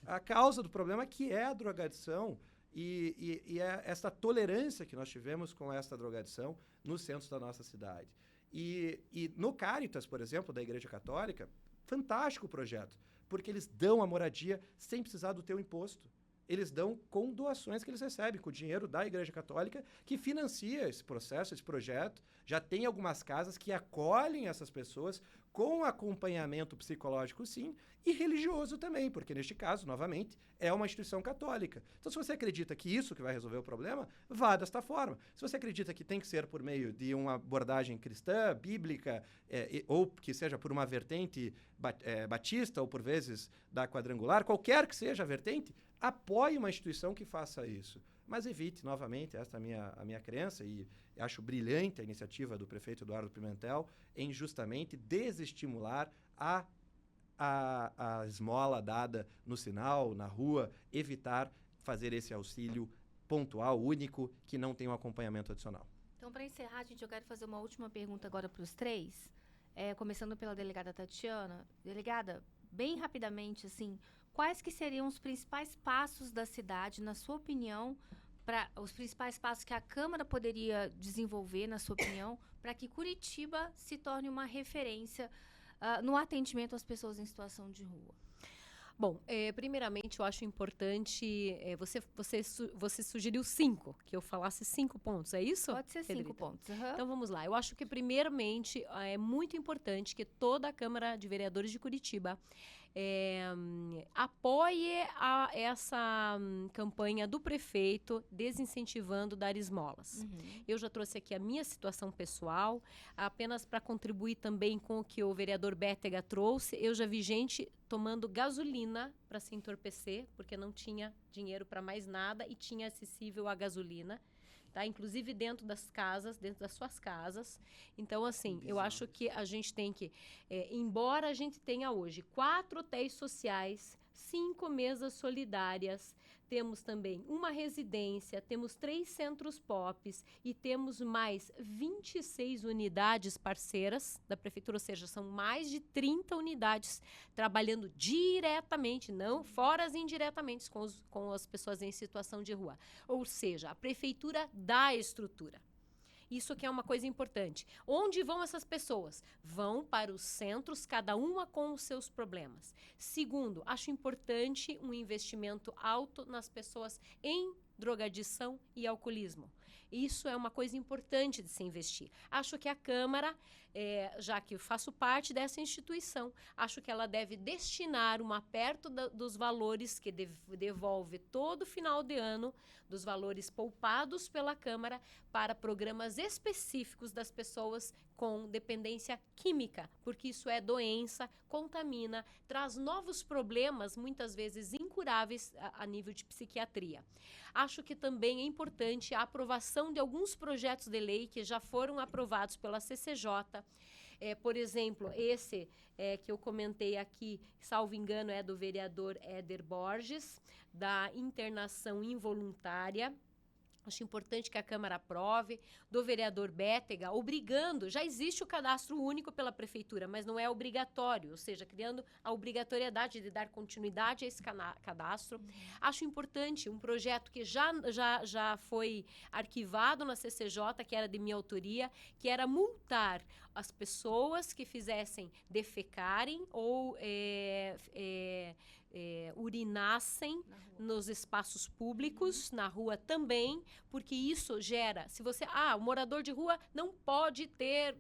A causa do problema que é a drogadição e é essa tolerância que nós tivemos com esta drogadição nos centros da nossa cidade. E no Caritas, por exemplo, da Igreja Católica, fantástico o projeto, porque eles dão a moradia sem precisar do teu imposto. Eles dão com doações que eles recebem, com o dinheiro da Igreja Católica, que financia esse processo, esse projeto. Já tem algumas casas que acolhem essas pessoas com acompanhamento psicológico, sim, e religioso também, porque neste caso, novamente, é uma instituição católica. Então, se você acredita que isso que vai resolver o problema, vá desta forma. Se você acredita que tem que ser por meio de uma abordagem cristã, bíblica, ou que seja por uma vertente batista, ou por vezes da quadrangular, qualquer que seja a vertente, apoie uma instituição que faça isso. Mas evite, novamente, esta é a minha crença, e acho brilhante a iniciativa do prefeito Eduardo Pimentel em justamente desestimular a esmola dada no sinal, na rua, evitar fazer esse auxílio pontual, único, que não tem um acompanhamento adicional. Então, para encerrar, gente, eu quero fazer uma última pergunta agora para os 3, começando pela delegada Tatiana. Delegada, bem rapidamente, assim, quais que seriam os principais passos da cidade, na sua opinião, os principais passos que a Câmara poderia desenvolver, na sua opinião, para que Curitiba se torne uma referência no atendimento às pessoas em situação de rua? Bom, primeiramente eu acho importante, você sugeriu 5, que eu falasse 5 pontos, é isso? Pode ser 5 Pedrita? pontos. Aham. Então vamos lá. Eu acho que primeiramente é muito importante que toda a Câmara de Vereadores de Curitiba apoie essa campanha do prefeito desincentivando dar esmolas. Uhum. Eu já trouxe aqui a minha situação pessoal, apenas para contribuir também com o que o vereador Bétega trouxe. Eu já vi gente tomando gasolina para se entorpecer, porque não tinha dinheiro para mais nada e tinha acessível a gasolina. Tá? Inclusive dentro das casas, dentro das suas casas. Então, assim, eu acho que a gente tem que, embora a gente tenha hoje 4 hotéis sociais, 5 mesas solidárias, temos também uma residência, temos 3 centros POPs e temos mais 26 unidades parceiras da prefeitura, ou seja, são mais de 30 unidades trabalhando diretamente, não fora as indiretamente com as pessoas em situação de rua. Ou seja, a prefeitura dá a estrutura. Isso que é uma coisa importante. Onde vão essas pessoas? Vão para os centros, cada uma com os seus problemas. Segundo, acho importante um investimento alto nas pessoas em drogadição e alcoolismo. Isso é uma coisa importante de se investir. Acho que a Câmara, já que eu faço parte dessa instituição, acho que ela deve destinar uma perto dos valores que devolve todo final de ano, dos valores poupados pela Câmara, para programas específicos das pessoas com dependência química, porque isso é doença, contamina, traz novos problemas, muitas vezes incuráveis a nível de psiquiatria. Acho que também é importante a aprovação de alguns projetos de lei que já foram aprovados pela CCJ. Por exemplo, esse que eu comentei aqui, salvo engano, é do vereador Éder Borges, da internação involuntária. Acho importante que a Câmara aprove, do vereador Bétega, obrigando, já existe o cadastro único pela Prefeitura, mas não é obrigatório, ou seja, criando a obrigatoriedade de dar continuidade a esse cadastro. Acho importante um projeto que já foi arquivado na CCJ, que era de minha autoria, que era multar as pessoas que fizessem defecarem ou urinassem nos espaços públicos, na rua também, porque isso gera, se você, o morador de rua não pode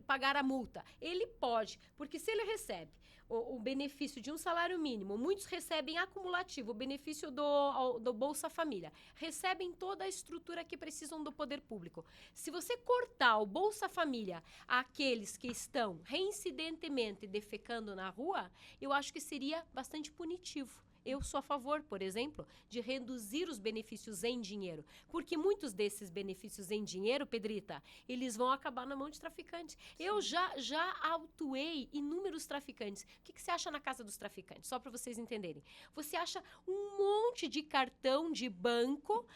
pagar a multa. Ele pode, porque se ele recebe o benefício de um salário mínimo, muitos recebem acumulativo, o benefício do Bolsa Família, recebem toda a estrutura que precisam do poder público. Se você cortar o Bolsa Família àqueles que estão reincidentemente defecando na rua, eu acho que seria bastante punitivo. Eu sou a favor, por exemplo, de reduzir os benefícios em dinheiro, porque muitos desses benefícios em dinheiro, Pedrita, eles vão acabar na mão de traficantes. Sim. Eu já autuei inúmeros traficantes. O que você acha na casa dos traficantes? Só para vocês entenderem. Você acha um monte de cartão de banco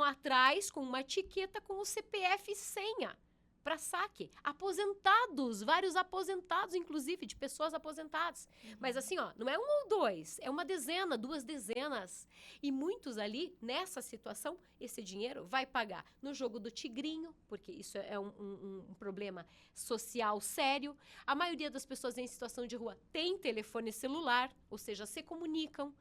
atrás, com uma etiqueta com o CPF e senha para saque. Aposentados, vários aposentados, inclusive, de pessoas aposentadas. Mas assim, não é 1 ou 2, é 1 dezena, 2 dezenas. E muitos ali, nessa situação, esse dinheiro vai pagar no jogo do tigrinho, porque isso é um problema social sério. A maioria das pessoas em situação de rua tem telefone celular, ou seja, se comunicam.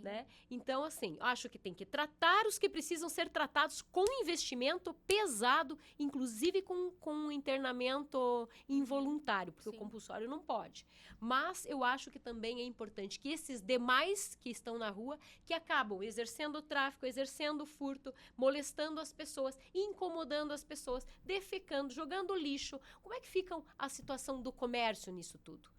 Né? Então, assim, acho que tem que tratar os que precisam ser tratados com investimento pesado, inclusive com um internamento involuntário, porque o compulsório não pode. Mas eu acho que também é importante que esses demais que estão na rua, que acabam exercendo o tráfico, exercendo o furto, molestando as pessoas, incomodando as pessoas, defecando, jogando lixo, como é que fica a situação do comércio nisso tudo?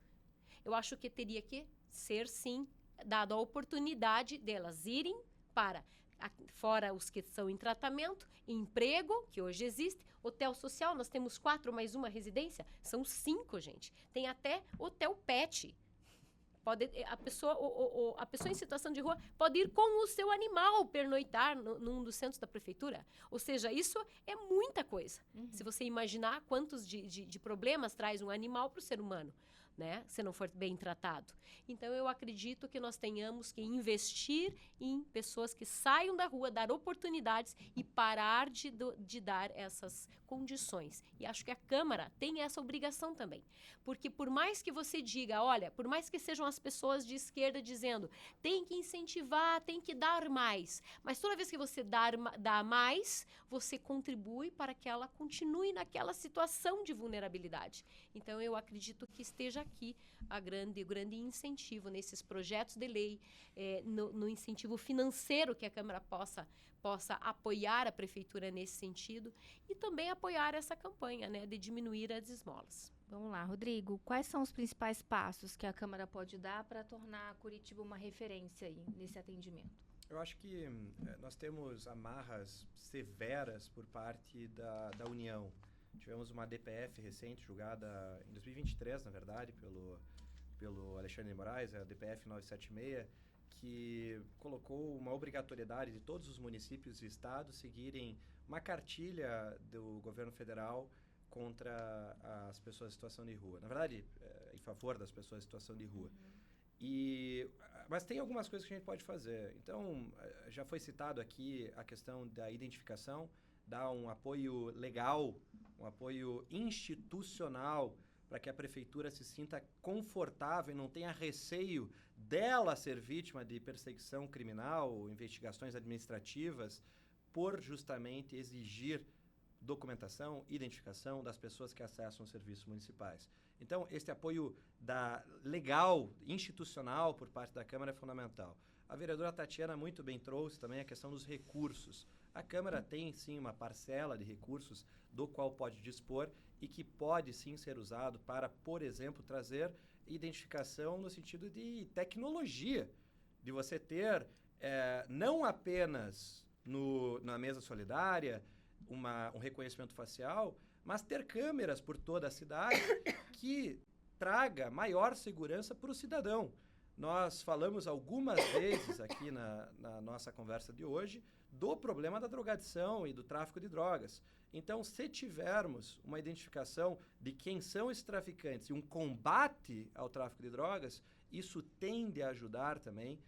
Eu acho que teria que ser, sim, dado a oportunidade delas irem para, fora os que são em tratamento, emprego, que hoje existe, hotel social, nós temos 4 mais uma residência, são 5, gente. Tem até hotel pet. A pessoa em situação de rua pode ir com o seu animal pernoitar num dos centros da prefeitura. Ou seja, isso é muita coisa. Se você imaginar quantos de problemas traz um animal para o ser humano. né, se não for bem tratado. Então, eu acredito que nós tenhamos que investir em pessoas que saiam da rua, dar oportunidades e parar de dar essas condições. E acho que a Câmara tem essa obrigação também. Porque por mais que você diga, olha, por mais que sejam as pessoas de esquerda dizendo, tem que incentivar, tem que dar mais. Mas toda vez que você dá mais, você contribui para que ela continue naquela situação de vulnerabilidade. Então, eu acredito que esteja aqui o grande incentivo nesses projetos de lei, no incentivo financeiro que a Câmara possa apoiar a Prefeitura nesse sentido e também apoiar essa campanha, né, de diminuir as esmolas. Vamos lá, Rodrigo. Quais são os principais passos que a Câmara pode dar para tornar Curitiba uma referência aí nesse atendimento? Eu acho que nós temos amarras severas por parte da União. Tivemos uma DPF recente, julgada em 2023, na verdade, pelo Alexandre de Moraes, a DPF 976, que colocou uma obrigatoriedade de todos os municípios e estados seguirem uma cartilha do governo federal contra as pessoas em situação de rua. Na verdade, em favor das pessoas em situação de rua. Mas tem algumas coisas que a gente pode fazer. Então, já foi citado aqui a questão da identificação, dar um apoio legal, um apoio institucional para que a prefeitura se sinta confortável e não tenha receio dela ser vítima de perseguição criminal, investigações administrativas, por justamente exigir documentação, identificação das pessoas que acessam os serviços municipais. Então, este apoio legal, institucional, por parte da Câmara é fundamental. A vereadora Tatiana muito bem trouxe também a questão dos recursos. A Câmara tem, sim, uma parcela de recursos do qual pode dispor e que pode, sim, ser usado para, por exemplo, trazer identificação no sentido de tecnologia, de você ter não apenas na mesa solidária um reconhecimento facial, mas ter câmeras por toda a cidade que traga maior segurança para o cidadão. Nós falamos algumas vezes aqui na nossa conversa de hoje do problema da drogadição e do tráfico de drogas. Então, se tivermos uma identificação de quem são esses traficantes e um combate ao tráfico de drogas, isso tende a ajudar também,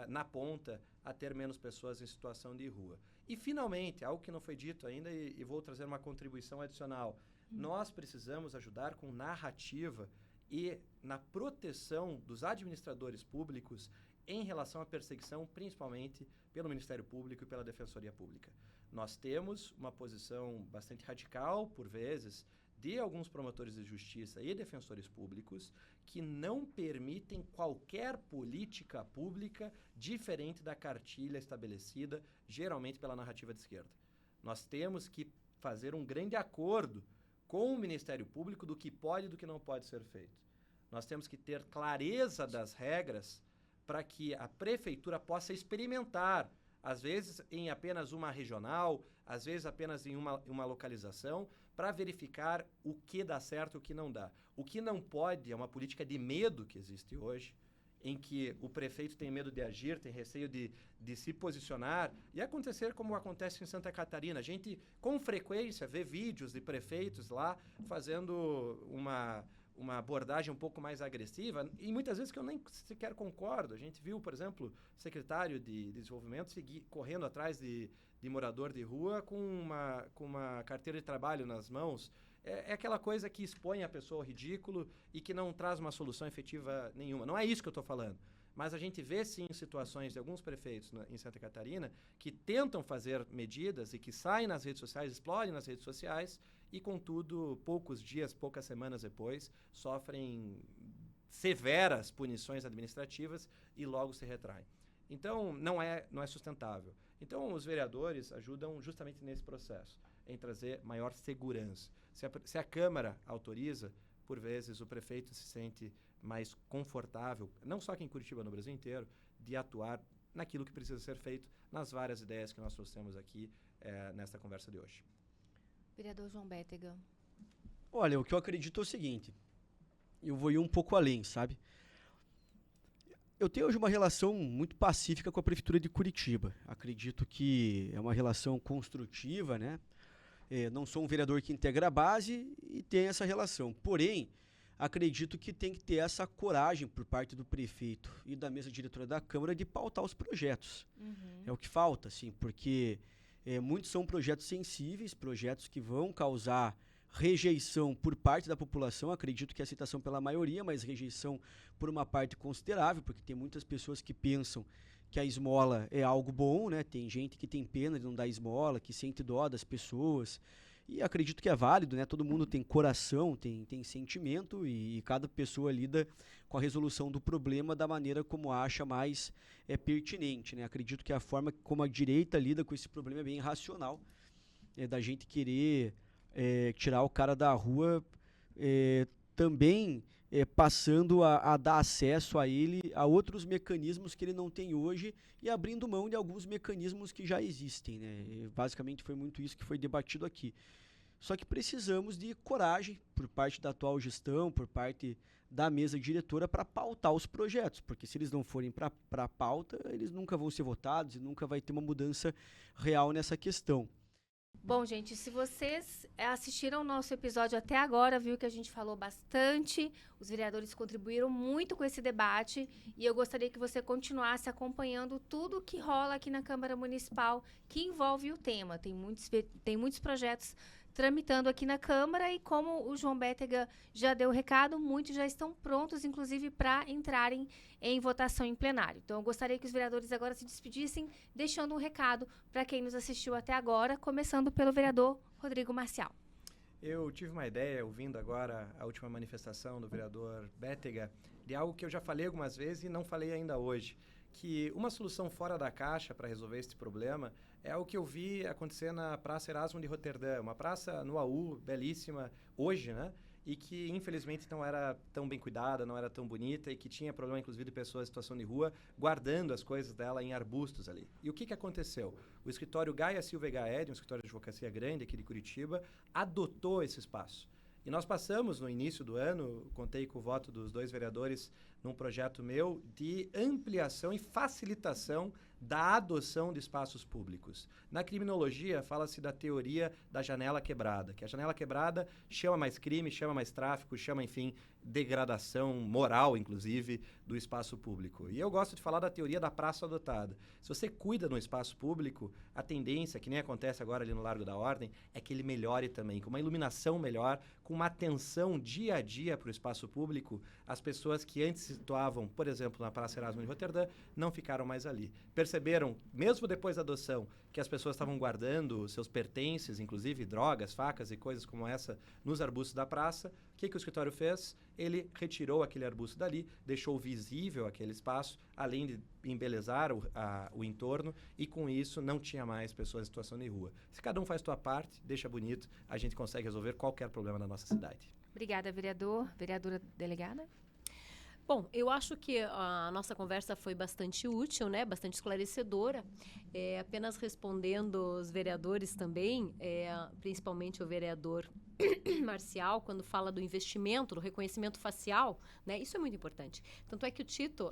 na ponta, a ter menos pessoas em situação de rua. E, finalmente, algo que não foi dito ainda e vou trazer uma contribuição adicional, nós precisamos ajudar com narrativa e na proteção dos administradores públicos em relação à perseguição, principalmente pelo Ministério Público e pela Defensoria Pública. Nós temos uma posição bastante radical, por vezes, de alguns promotores de justiça e defensores públicos que não permitem qualquer política pública diferente da cartilha estabelecida, geralmente pela narrativa de esquerda. Nós temos que fazer um grande acordo com o Ministério Público do que pode e do que não pode ser feito. Nós temos que ter clareza das regras para que a prefeitura possa experimentar, às vezes em apenas uma regional, às vezes apenas em uma localização, para verificar o que dá certo e o que não dá. O que não pode é uma política de medo que existe hoje, em que o prefeito tem medo de agir, tem receio de se posicionar, e acontecer como acontece em Santa Catarina. A gente, com frequência, vê vídeos de prefeitos lá fazendo uma abordagem um pouco mais agressiva, e muitas vezes que eu nem sequer concordo. A gente viu, por exemplo, o secretário de Desenvolvimento correndo atrás de morador de rua com uma carteira de trabalho nas mãos. É aquela coisa que expõe a pessoa ao ridículo e que não traz uma solução efetiva nenhuma. Não é isso que eu estou falando. Mas a gente vê, sim, situações de alguns prefeitos em Santa Catarina que tentam fazer medidas e que saem nas redes sociais, explodem nas redes sociais e, contudo, poucos dias, poucas semanas depois, sofrem severas punições administrativas e logo se retraem. Então, não é sustentável. Então, os vereadores ajudam justamente nesse processo, em trazer maior segurança. Se a Câmara autoriza, por vezes o prefeito se sente mais confortável, não só aqui em Curitiba, no Brasil inteiro, de atuar naquilo que precisa ser feito, nas várias ideias que nós trouxemos aqui nesta conversa de hoje. Vereador João Bétega. Olha, o que eu acredito é o seguinte, eu vou ir um pouco além, sabe? Eu tenho hoje uma relação muito pacífica com a Prefeitura de Curitiba. Acredito que é uma relação construtiva, né? Não sou um vereador que integra a base e tem essa relação. Porém, acredito que tem que ter essa coragem por parte do prefeito e da mesa diretora da Câmara de pautar os projetos. É o que falta, assim, porque muitos são projetos sensíveis, projetos que vão causar rejeição por parte da população, acredito que aceitação pela maioria, mas rejeição por uma parte considerável, porque tem muitas pessoas que pensam que a esmola é algo bom, né? Tem gente que tem pena de não dar esmola, que sente dó das pessoas, e acredito que é válido, né? Todo mundo tem coração, tem sentimento, e cada pessoa lida com a resolução do problema da maneira como acha mais pertinente, né? Acredito que a forma como a direita lida com esse problema é bem irracional, da gente querer tirar o cara da rua, também passando a dar acesso a ele a outros mecanismos que ele não tem hoje e abrindo mão de alguns mecanismos que já existem, né? Basicamente foi muito isso que foi debatido aqui. Só que precisamos de coragem por parte da atual gestão, por parte da mesa diretora para pautar os projetos, porque se eles não forem para a pauta, eles nunca vão ser votados e nunca vai ter uma mudança real nessa questão. Bom, gente, se vocês assistiram o nosso episódio até agora, viu que a gente falou bastante, os vereadores contribuíram muito com esse debate e eu gostaria que você continuasse acompanhando tudo que rola aqui na Câmara Municipal que envolve o tema. Tem muitos projetos tramitando aqui na Câmara e como o João Bétega já deu o recado, muitos já estão prontos, inclusive, para entrarem em votação em plenário. Então, eu gostaria que os vereadores agora se despedissem, deixando um recado para quem nos assistiu até agora, começando pelo vereador Rodrigo Marcial. Eu tive uma ideia, ouvindo agora a última manifestação do vereador Bétega, de algo que eu já falei algumas vezes e não falei ainda hoje, que uma solução fora da caixa para resolver esse problema é o que eu vi acontecer na Praça Erasmo de Roterdã, uma praça no AU, belíssima, hoje, né? E que, infelizmente, não era tão bem cuidada, não era tão bonita e que tinha problema, inclusive, de pessoas em situação de rua guardando as coisas dela em arbustos ali. E o que aconteceu? O escritório Gaia Silva Gaed, um escritório de advocacia grande aqui de Curitiba, adotou esse espaço. E nós passamos, no início do ano, contei com o voto dos 2 vereadores num projeto meu de ampliação e facilitação da adoção de espaços públicos. Na criminologia, fala-se da teoria da janela quebrada, que a janela quebrada chama mais crime, chama mais tráfico, chama, enfim, degradação moral, inclusive, do espaço público. E eu gosto de falar da teoria da praça adotada. Se você cuida no espaço público, a tendência, que nem acontece agora ali no Largo da Ordem, é que ele melhore também, com uma iluminação melhor, com uma atenção dia a dia para o espaço público. As pessoas que antes se situavam, por exemplo, na Praça Erasmo de Roterdã, não ficaram mais ali. Perceberam, mesmo depois da adoção, que as pessoas estavam guardando seus pertences, inclusive drogas, facas e coisas como essa, nos arbustos da praça. O que o escritório fez? Ele retirou aquele arbusto dali, deixou visível aquele espaço, além de embelezar o entorno, e com isso não tinha mais pessoas em situação de rua. Se cada um faz sua parte, deixa bonito, a gente consegue resolver qualquer problema na nossa cidade. Obrigada, vereador. Vereadora delegada? Bom, eu acho que a nossa conversa foi bastante útil, né? Bastante esclarecedora. Apenas respondendo os vereadores também, principalmente o vereador Marcial, quando fala do investimento, do reconhecimento facial, né? Isso é muito importante. Tanto é que o Tito,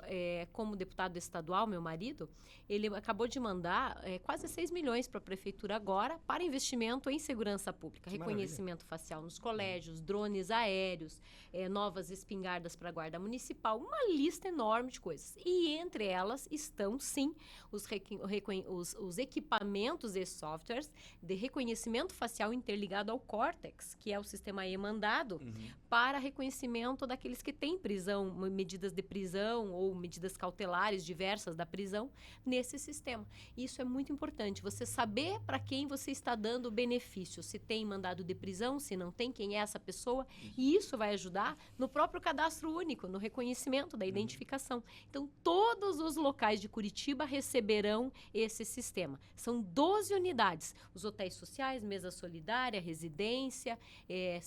como deputado estadual, meu marido, ele acabou de mandar quase 6 milhões para a prefeitura agora para investimento em segurança pública. Que reconhecimento facial nos colégios, drones aéreos, novas espingardas para a guarda municipal, uma lista enorme de coisas. E entre elas estão, sim, os equipamentos e softwares de reconhecimento facial interligado ao Córtex, que é o sistema e-mandado, para reconhecimento daqueles que têm prisão, medidas de prisão ou medidas cautelares diversas da prisão nesse sistema. Isso é muito importante, você saber para quem você está dando o benefício, se tem mandado de prisão, se não tem, quem é essa pessoa, e isso vai ajudar no próprio cadastro único, no reconhecimento da identificação. Então, todos os locais de Curitiba receberão esse sistema. São 12 unidades, os hotéis sociais, mesa solidária, residência,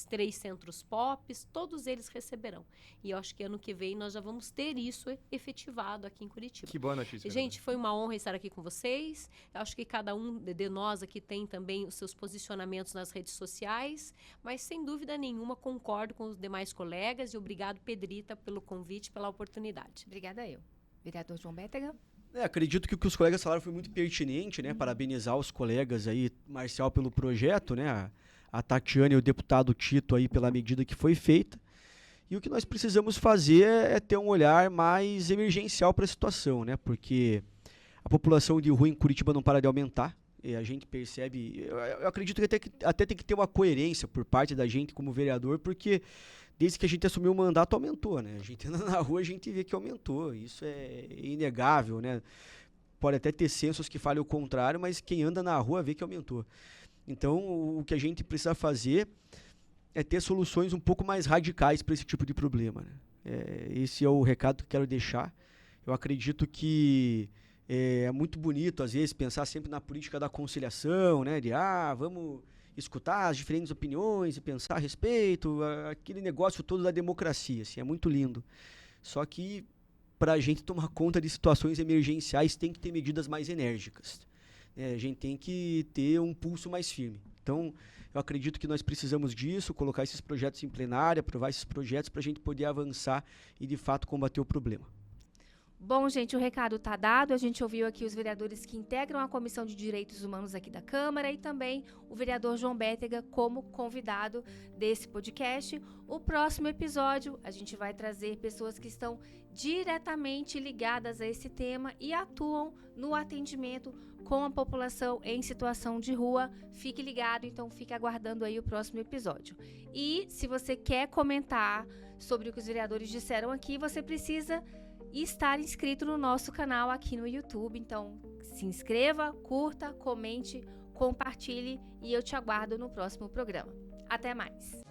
3 centros POPs, todos eles receberão. E eu acho que ano que vem nós já vamos ter isso efetivado aqui em Curitiba. Que boa notícia. Gente, foi uma honra estar aqui com vocês. Eu acho que cada um de nós aqui tem também os seus posicionamentos nas redes sociais, mas sem dúvida nenhuma concordo com os demais colegas e obrigado, Pedrita, pelo convite, pela oportunidade. Obrigada eu. Vereador João Bétega? Acredito que o que os colegas falaram foi muito pertinente, né? Parabenizar os colegas aí, Marcial, pelo projeto, né? A Tatiana e o deputado Tito aí pela medida que foi feita. E o que nós precisamos fazer é ter um olhar mais emergencial para a situação, né? Porque a população de rua em Curitiba não para de aumentar. E a gente percebe, eu acredito que até tem que ter uma coerência por parte da gente como vereador, porque desde que a gente assumiu o mandato aumentou, né? A gente anda na rua, a gente vê que aumentou. Isso é inegável, né? Pode até ter censos que falem o contrário, mas quem anda na rua vê que aumentou. Então, o que a gente precisa fazer é ter soluções um pouco mais radicais para esse tipo de problema, né? Esse é o recado que eu quero deixar. Eu acredito que é muito bonito, às vezes, pensar sempre na política da conciliação, né? De, vamos escutar as diferentes opiniões e pensar a respeito, aquele negócio todo da democracia, assim, é muito lindo. Só que, para a gente tomar conta de situações emergenciais, tem que ter medidas mais enérgicas. A gente tem que ter um pulso mais firme. Então, eu acredito que nós precisamos disso, colocar esses projetos em plenária, aprovar esses projetos para a gente poder avançar e, de fato, combater o problema. Bom, gente, o recado está dado. A gente ouviu aqui os vereadores que integram a Comissão de Direitos Humanos aqui da Câmara e também o vereador João Bétega como convidado desse podcast. O próximo episódio, a gente vai trazer pessoas que estão diretamente ligadas a esse tema e atuam no atendimento com a população em situação de rua. Fique ligado, então fique aguardando aí o próximo episódio. E se você quer comentar sobre o que os vereadores disseram aqui, você precisa estar inscrito no nosso canal aqui no YouTube. Então, se inscreva, curta, comente, compartilhe e eu te aguardo no próximo programa. Até mais!